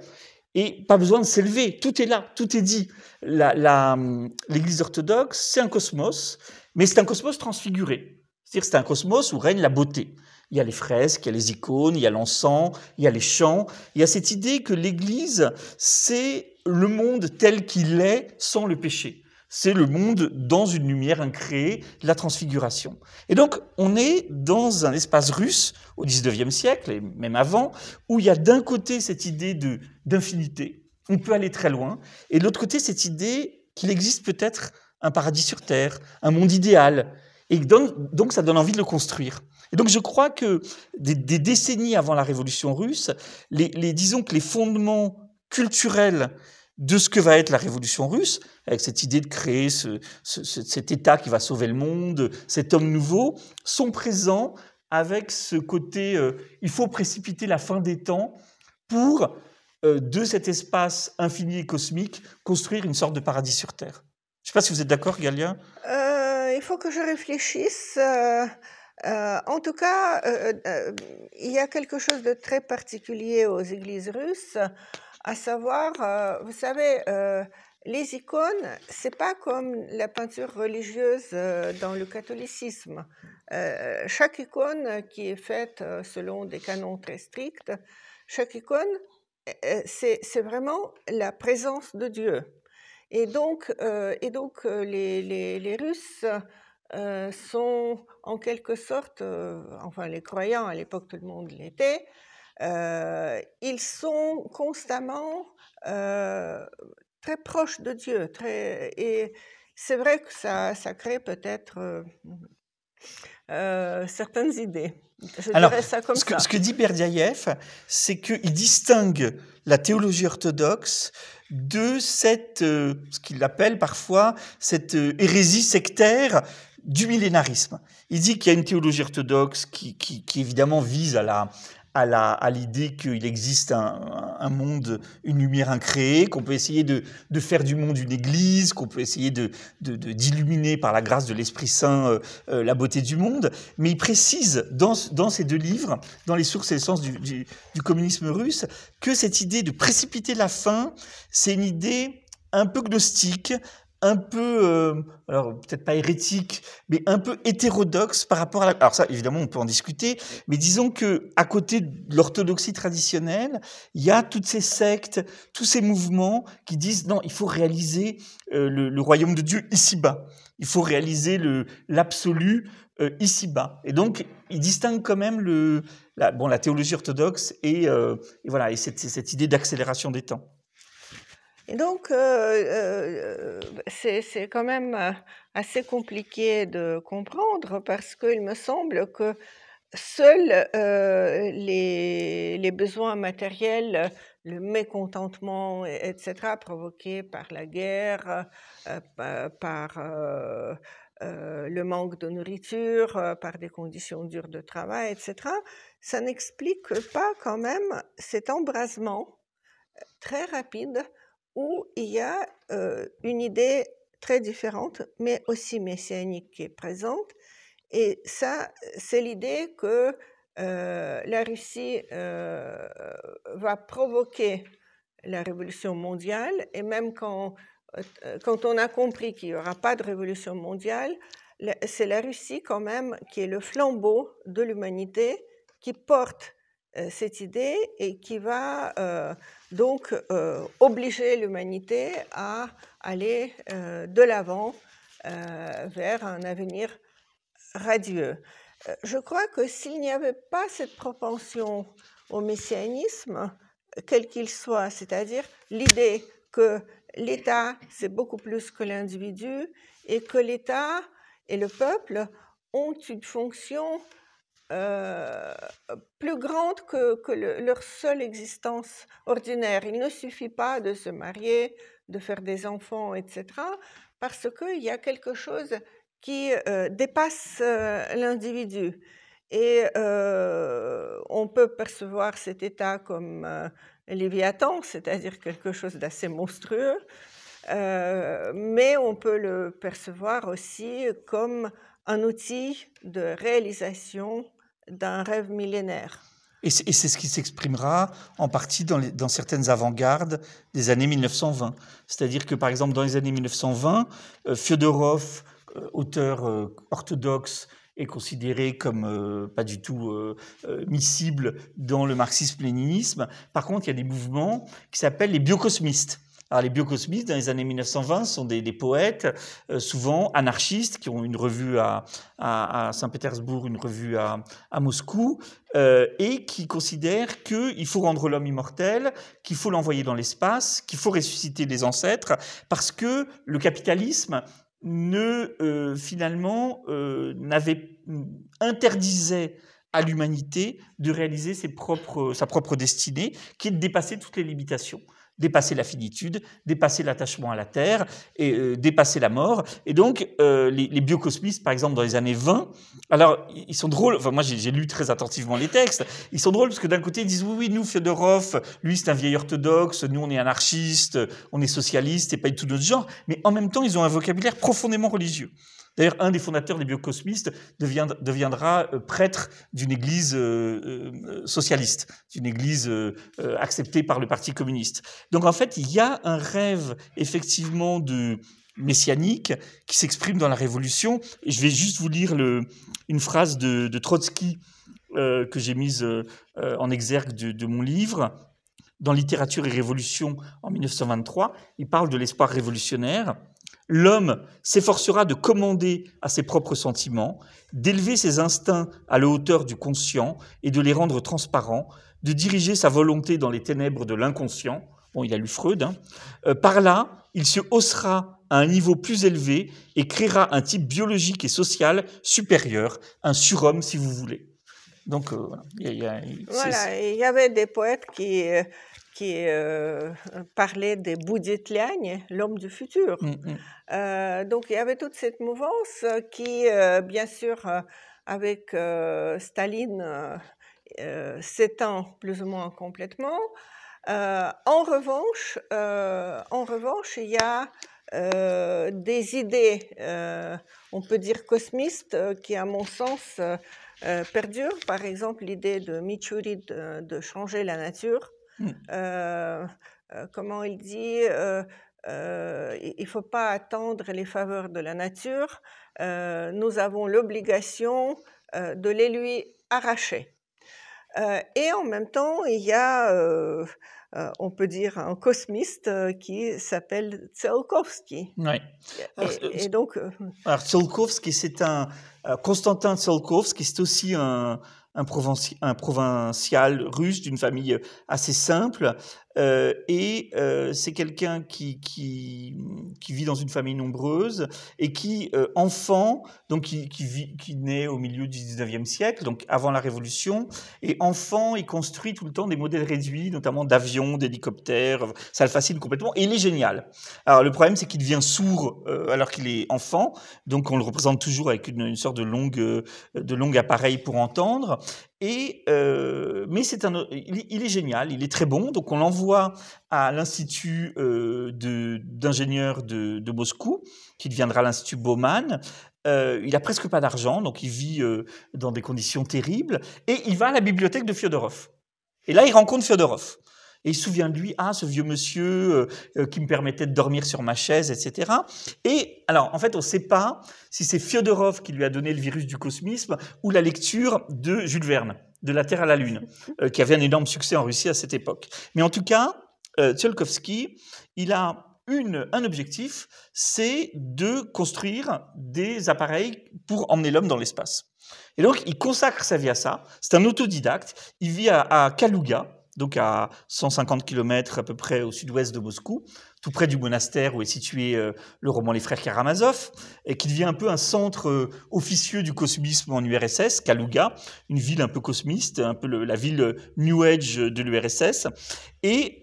et pas besoin de s'élever, tout est là, tout est dit. L'église orthodoxe, c'est un cosmos, mais c'est un cosmos transfiguré. C'est-à-dire que c'est un cosmos où règne la beauté. Il y a les fresques, il y a les icônes, il y a l'encens, il y a les chants. Il y a cette idée que l'Église, c'est le monde tel qu'il est sans le péché. C'est le monde dans une lumière incréée, la transfiguration. Et donc, on est dans un espace russe, au XIXe siècle, et même avant, où il y a d'un côté cette idée d'infinité, on peut aller très loin, et de l'autre côté cette idée qu'il existe peut-être un paradis sur Terre, un monde idéal, Et donc, ça donne envie de le construire. Et donc, je crois que des décennies avant la Révolution russe, disons que les fondements culturels de ce que va être la Révolution russe, avec cette idée de créer cet État qui va sauver le monde, cet homme nouveau, sont présents avec ce côté il faut précipiter la fin des temps pour, de cet espace infini et cosmique, construire une sorte de paradis sur Terre. Je ne sais pas si vous êtes d'accord, Galia. Il faut que je réfléchisse. En tout cas, il y a quelque chose de très particulier aux églises russes, à savoir, vous savez, les icônes, c'est pas comme la peinture religieuse dans le catholicisme. Chaque icône qui est faite selon des canons très stricts, chaque icône, c'est vraiment la présence de Dieu. Et donc, les Russes sont en quelque sorte, enfin les croyants, à l'époque tout le monde l'était, ils sont constamment très proches de Dieu. Et c'est vrai que ça crée peut-être certaines idées. Je dirais ça comme ça. Ce que dit Berdiaïev, c'est qu'il distingue la théologie orthodoxe de ce qu'il appelle parfois cette hérésie sectaire du millénarisme. Il dit qu'il y a une théologie orthodoxe qui évidemment vise à l'idée qu'il existe un monde, une lumière incréée, qu'on peut essayer de faire du monde une église, qu'on peut essayer d'illuminer par la grâce de l'Esprit Saint la beauté du monde. Mais il précise dans ces deux livres, dans Les sources et l'essence du communisme russe, que cette idée de précipiter la fin, c'est une idée un peu gnostique, un peu, alors peut-être pas hérétique, mais un peu hétérodoxe par rapport à Alors ça, évidemment, on peut en discuter, mais disons que à côté de l'orthodoxie traditionnelle, il y a toutes ces sectes, tous ces mouvements qui disent non, il faut réaliser le royaume de Dieu ici-bas. Il faut réaliser l'absolu ici-bas. Et donc, il distingue quand même la théologie orthodoxe et voilà, et cette idée d'accélération des temps. Et donc, c'est quand même assez compliqué de comprendre parce qu'il me semble que seuls les besoins matériels, le mécontentement, etc., provoqués par la guerre, par le manque de nourriture, par des conditions dures de travail, etc., ça n'explique pas quand même cet embrasement très rapide où il y a une idée très différente, mais aussi messianique qui est présente. Et ça, c'est l'idée que la Russie va provoquer la révolution mondiale. Et même quand on a compris qu'il n'y aura pas de révolution mondiale, c'est la Russie quand même qui est le flambeau de l'humanité, qui porte cette idée et qui va donc obliger l'humanité à aller de l'avant vers un avenir radieux. Je crois que s'il n'y avait pas cette propension au messianisme, quel qu'il soit, c'est-à-dire l'idée que l'État, c'est beaucoup plus que l'individu et que l'État et le peuple ont une fonction plus grande que leur seule existence ordinaire. Il ne suffit pas de se marier, de faire des enfants, etc., parce qu'il y a quelque chose qui dépasse l'individu. Et on peut percevoir cet état comme Léviathan, c'est-à-dire quelque chose d'assez monstrueux, mais on peut le percevoir aussi comme un outil de réalisation d'un rêve millénaire. Et c'est ce qui s'exprimera en partie dans certaines avant-gardes des années 1920. C'est-à-dire que, par exemple, dans les années 1920, Fyodorov, auteur orthodoxe, est considéré comme pas du tout miscible dans le marxisme-léninisme. Par contre, il y a des mouvements qui s'appellent les biocosmistes. Alors, les biocosmistes, dans les années 1920, sont des poètes, souvent anarchistes, qui ont une revue à Saint-Pétersbourg, une revue à Moscou, et qui considèrent qu'il faut rendre l'homme immortel, qu'il faut l'envoyer dans l'espace, qu'il faut ressusciter les ancêtres, parce que le capitalisme finalement, interdisait à l'humanité de réaliser sa propre destinée, qui est de dépasser toutes les limitations, dépasser la finitude, dépasser l'attachement à la Terre, et dépasser la mort. Et donc, les biocosmistes, par exemple, dans les années 20, alors, ils sont drôles, enfin, moi, j'ai lu très attentivement les textes, ils sont drôles parce que d'un côté, ils disent, oui, nous, Fyodorov, lui, c'est un vieil orthodoxe, nous, on est anarchistes, on est socialistes, et pas du tout notre genre, mais en même temps, ils ont un vocabulaire profondément religieux. D'ailleurs, un des fondateurs des biocosmistes deviendra prêtre d'une église socialiste, d'une église acceptée par le Parti communiste. Donc en fait, il y a un rêve effectivement de messianique qui s'exprime dans la Révolution. Et je vais juste vous lire une phrase de Trotsky que j'ai mise en exergue de mon livre. Dans Littérature et Révolution en 1923, il parle de l'espoir révolutionnaire. L'homme s'efforcera de commander à ses propres sentiments, d'élever ses instincts à la hauteur du conscient et de les rendre transparents, de diriger sa volonté dans les ténèbres de l'inconscient. Bon, il a lu Freud. Par là, il se haussera à un niveau plus élevé et créera un type biologique et social supérieur, un surhomme si vous voulez. Donc, il y y avait des poètes qui parlait des Bouditliagne, l'homme du futur. Donc, il y avait toute cette mouvance qui, bien sûr, avec Staline, s'étend plus ou moins complètement. En revanche, il y a des idées, on peut dire cosmistes, qui, à mon sens, perdurent. Par exemple, l'idée de Michouri de changer la nature. Comment il dit, il ne faut pas attendre les faveurs de la nature, nous avons l'obligation de les lui arracher. Et en même temps, il y a, on peut dire, un cosmiste qui s'appelle Tsiolkovsky. Ouais. Et donc, alors Tsiolkovsky, c'est Constantin Tsiolkovsky, c'est aussi un provincial russe d'une famille assez simple, et c'est quelqu'un qui vit dans une famille nombreuse et qui, enfant, donc qui naît au milieu du 19e siècle, donc avant la Révolution, et enfant, il construit tout le temps des modèles réduits, notamment d'avions, d'hélicoptères, ça le fascine complètement, et il est génial. Alors le problème, c'est qu'il devient sourd alors qu'il est enfant, donc on le représente toujours avec une sorte de long appareil pour entendre. Mais il est génial, il est très bon, donc on l'envoie à l'Institut d'ingénieurs de Moscou, qui deviendra l'Institut Bauman. Il a presque pas d'argent, donc il vit dans des conditions terribles, et il va à la bibliothèque de Fyodorov. Et là, il rencontre Fyodorov. Et il se souvient de lui, ce vieux monsieur qui me permettait de dormir sur ma chaise, etc. Et alors, en fait, on ne sait pas si c'est Fyodorov qui lui a donné le virus du cosmisme ou la lecture de Jules Verne, de La Terre à la Lune, qui avait un énorme succès en Russie à cette époque. Mais en tout cas, Tsiolkovsky, il a un objectif, c'est de construire des appareils pour emmener l'homme dans l'espace. Et donc, il consacre sa vie à ça. C'est un autodidacte. Il vit à Kalouga, donc à 150 km à peu près au sud-ouest de Moscou, tout près du monastère où est situé le roman Les Frères Karamazov, et qui devient un peu un centre officieux du cosmisme en URSS, Kalouga, une ville un peu cosmiste, un peu la ville New Age de l'URSS. Et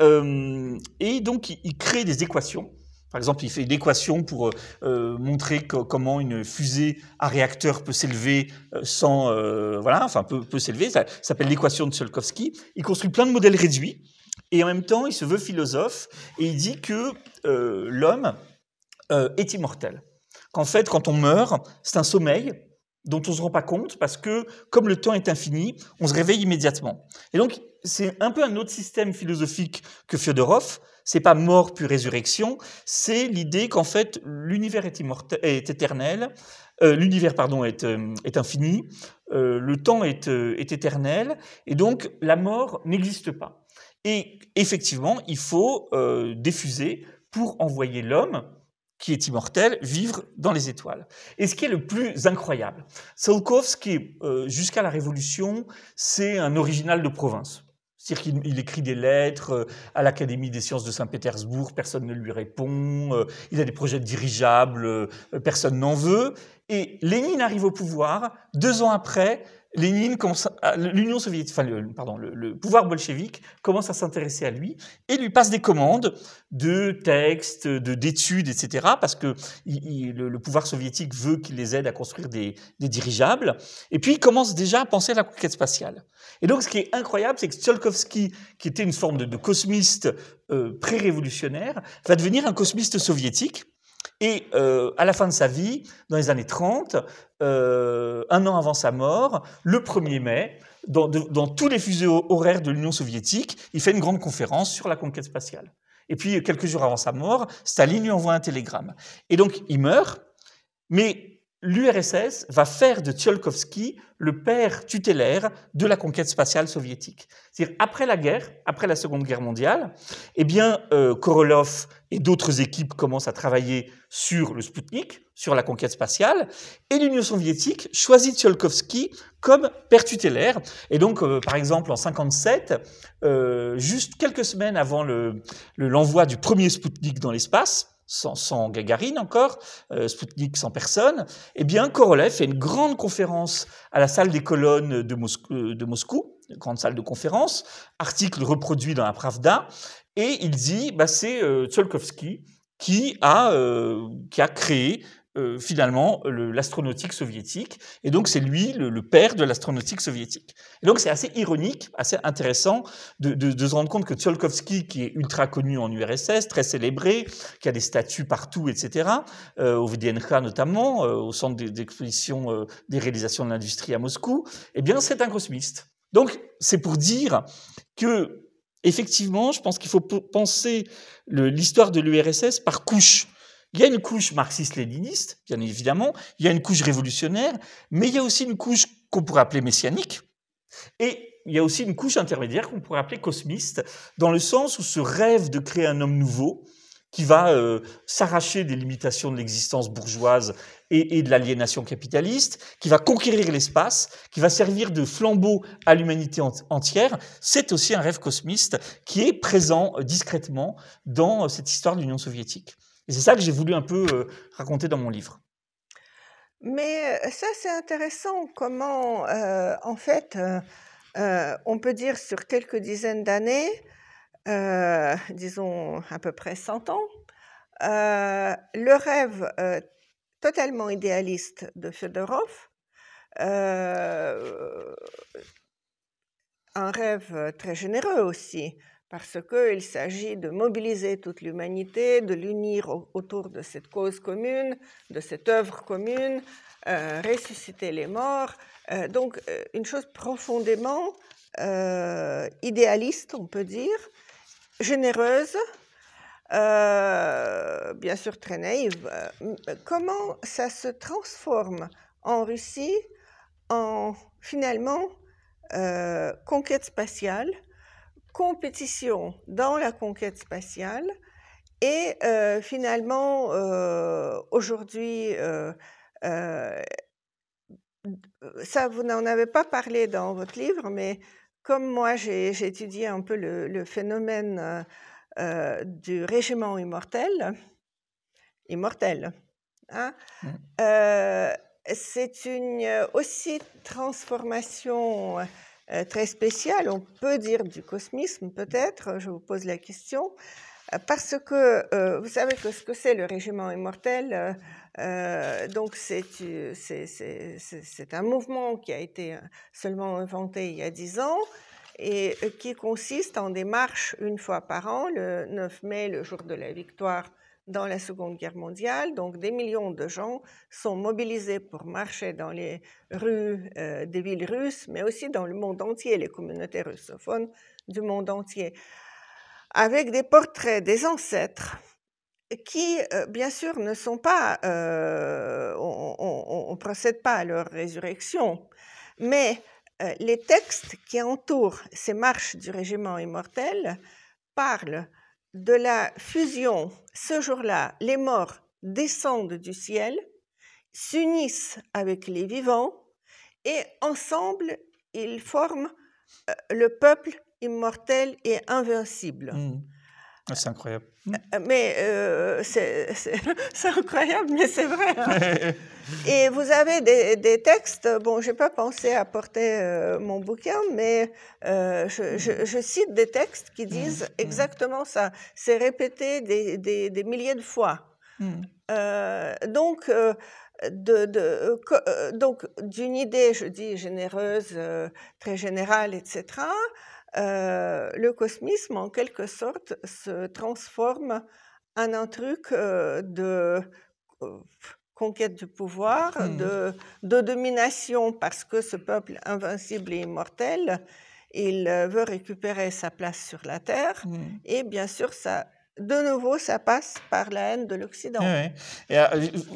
donc, il crée des équations. Par exemple, il fait une équation pour montrer comment une fusée à réacteur peut s'élever peut s'élever. Ça s'appelle l'équation de Tsiolkovsky. Il construit plein de modèles réduits et en même temps, il se veut philosophe et il dit que l'homme est immortel. Qu'en fait, quand on meurt, c'est un sommeil dont on ne se rend pas compte parce que, comme le temps est infini, on se réveille immédiatement. Et donc, c'est un peu un autre système philosophique que Fyodorov. C'est pas mort puis résurrection, c'est l'idée qu'en fait l'univers est éternel, l'univers est infini, le temps est éternel, et donc la mort n'existe pas. Et effectivement, il faut des fusées pour envoyer l'homme, qui est immortel, vivre dans les étoiles. Et ce qui est le plus incroyable, Tsiolkovsky, jusqu'à la Révolution, c'est un original de province. C'est-à-dire qu'il écrit des lettres à l'Académie des sciences de Saint-Pétersbourg, personne ne lui répond, il a des projets dirigeables, personne n'en veut. Et Lénine arrive au pouvoir, 2 ans après, l'Union soviétique, enfin, le pouvoir bolchevique commence à s'intéresser à lui et lui passe des commandes de textes, d'études, etc. Parce que le pouvoir soviétique veut qu'il les aide à construire des dirigeables. Et puis il commence déjà à penser à la conquête spatiale. Et donc ce qui est incroyable, c'est que Tsiolkovsky, qui était une forme de cosmiste pré-révolutionnaire, va devenir un cosmiste soviétique. Et à la fin de sa vie, dans les années 30, 1 an avant sa mort, le 1er mai, dans tous les fuseaux horaires de l'Union soviétique, il fait une grande conférence sur la conquête spatiale. Et puis, quelques jours avant sa mort, Staline lui envoie un télégramme. Et donc, il meurt, mais l'URSS va faire de Tsiolkovsky le père tutélaire de la conquête spatiale soviétique. C'est-à-dire, après la guerre, après la Seconde Guerre mondiale, eh bien, Korolev et d'autres équipes commencent à travailler sur le Spoutnik, sur la conquête spatiale, et l'Union soviétique choisit Tsiolkovsky comme père tutélaire. Et donc, par exemple, en 1957, juste quelques semaines avant l'envoi du premier Spoutnik dans l'espace, sans Gagarine encore, Spoutnik sans personne, eh bien, Korolev fait une grande conférence à la salle des colonnes de Moscou, une grande salle de conférence, article reproduit dans la Pravda, et il dit, c'est Tsiolkovsky qui a créé finalement l'astronautique soviétique, et donc c'est lui le père de l'astronautique soviétique. Et donc c'est assez ironique, assez intéressant de se rendre compte que Tsiolkovsky, qui est ultra connu en URSS, très célébré, qui a des statues partout, etc., au VDNK notamment, au centre d'exposition des réalisations de l'industrie à Moscou, eh bien c'est un cosmiste. Donc c'est pour dire que effectivement, je pense qu'il faut penser l'histoire de l'URSS par couches. Il y a une couche marxiste-léniniste, bien évidemment, il y a une couche révolutionnaire, mais il y a aussi une couche qu'on pourrait appeler messianique, et il y a aussi une couche intermédiaire qu'on pourrait appeler cosmiste, dans le sens où ce rêve de créer un homme nouveau, qui va s'arracher des limitations de l'existence bourgeoise et de l'aliénation capitaliste, qui va conquérir l'espace, qui va servir de flambeau à l'humanité entière, c'est aussi un rêve cosmiste qui est présent discrètement dans cette histoire de l'Union soviétique. Et c'est ça que j'ai voulu un peu raconter dans mon livre. Mais ça, c'est intéressant comment, en fait, on peut dire sur quelques dizaines d'années, disons à peu près 100 ans, le rêve totalement idéaliste de Fédorov, un rêve très généreux aussi, parce qu'il s'agit de mobiliser toute l'humanité, de l'unir autour de cette cause commune, de cette œuvre commune, ressusciter les morts. Donc, une chose profondément idéaliste, on peut dire, généreuse, bien sûr très naïve. Comment ça se transforme en Russie en, finalement, conquête spatiale, compétition dans la conquête spatiale, et finalement, aujourd'hui, ça, vous n'en avez pas parlé dans votre livre, mais comme moi, j'ai étudié un peu le phénomène du régiment immortel, hein, c'est une aussi transformation très spéciale, on peut dire du cosmisme peut-être, je vous pose la question, parce que vous savez que ce que c'est le régiment immortel, donc c'est un mouvement qui a été seulement inventé il y a 10 ans et qui consiste en des marches une fois par an, le 9 mai, le jour de la victoire dans la Seconde Guerre mondiale. Donc des millions de gens sont mobilisés pour marcher dans les rues des villes russes, mais aussi dans le monde entier, les communautés russophones du monde entier, avec des portraits des ancêtres qui, bien sûr, ne sont pas, on ne procède pas à leur résurrection, mais les textes qui entourent ces marches du régiment immortel parlent de la fusion. Ce jour-là, les morts descendent du ciel, s'unissent avec les vivants et ensemble, ils forment le peuple immortel et invincible. Ah, c'est incroyable. Mais c'est incroyable, mais c'est vrai. Hein. Et vous avez des textes, bon, je n'ai pas pensé à porter mon bouquin, mais je cite des textes qui disent exactement ça. C'est répété des milliers de fois. Donc, donc, d'une idée, je dis généreuse, très générale, etc., le cosmisme, en quelque sorte, se transforme en un truc de conquête du pouvoir, de domination, parce que ce peuple invincible et immortel, il veut récupérer sa place sur la Terre, et bien sûr, ça... De nouveau, ça passe par la haine de l'Occident. Ouais. Et,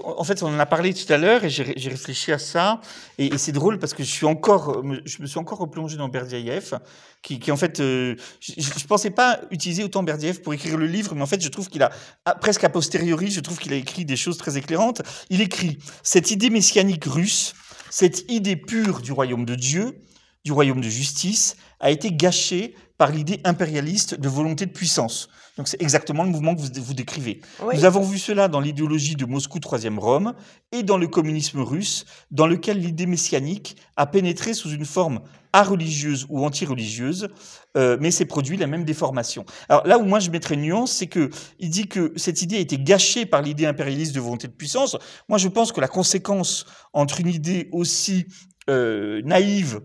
en fait, on en a parlé tout à l'heure et j'ai réfléchi à ça. Et c'est drôle parce que je me suis encore replongé dans Berdyaev, qui en fait, je pensais pas utiliser autant Berdyaev pour écrire le livre, mais en fait, je trouve qu'il a, presque a posteriori, je trouve qu'il a écrit des choses très éclairantes. Il écrit « Cette idée messianique russe, cette idée pure du royaume de Dieu, du royaume de justice, a été gâchée par l'idée impérialiste de volonté de puissance. » Donc c'est exactement le mouvement que vous décrivez. Oui. Nous avons vu cela dans l'idéologie de Moscou troisième Rome et dans le communisme russe, dans lequel l'idée messianique a pénétré sous une forme a-religieuse ou anti-religieuse, mais s'est produit la même déformation. Alors là où moi je mettrais une nuance, c'est que il dit que cette idée a été gâchée par l'idée impérialiste de volonté de puissance. Moi je pense que la conséquence entre une idée aussi naïve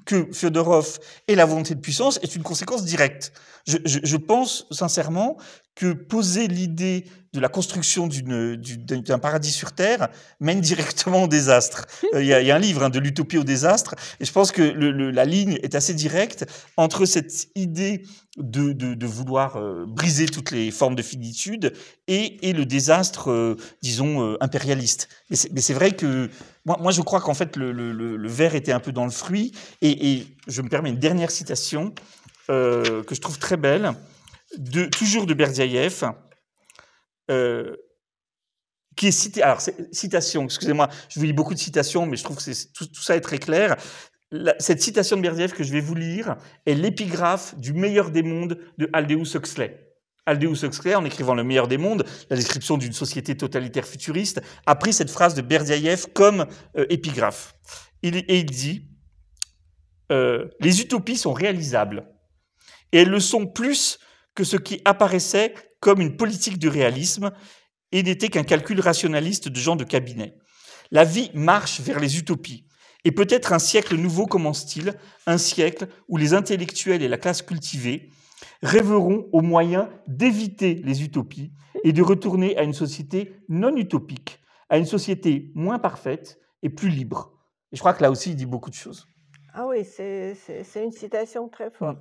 que Fyodorov et la volonté de puissance est une conséquence directe. Je pense sincèrement que poser l'idée de la construction d'un paradis sur Terre mène directement au désastre. Il y a un livre, de l'utopie au désastre, et je pense que la ligne est assez directe entre cette idée de vouloir briser toutes les formes de finitude et le désastre, disons, impérialiste. Mais c'est vrai que moi, je crois qu'en fait, le ver était un peu dans le fruit, et je me permets une dernière citation que je trouve très belle, toujours de Berdyaev, qui est citée. Alors, citation, excusez-moi, je vous lis beaucoup de citations, mais je trouve que tout ça est très clair. Cette citation de Berdyaev que je vais vous lire est l'épigraphe du meilleur des mondes de Aldous Huxley. Aldous Huxley, en écrivant Le meilleur des mondes, la description d'une société totalitaire futuriste, a pris cette phrase de Berdyaev comme épigraphe. Et il dit les utopies sont réalisables, et elles le sont plus que ce qui apparaissait comme une politique du réalisme et n'était qu'un calcul rationaliste de gens de cabinet. La vie marche vers les utopies, et peut-être un siècle nouveau commence-t-il, un siècle où les intellectuels et la classe cultivée rêveront au moyen d'éviter les utopies et de retourner à une société non utopique, à une société moins parfaite et plus libre. Et je crois que là aussi, il dit beaucoup de choses. Ah oui, c'est une citation très forte.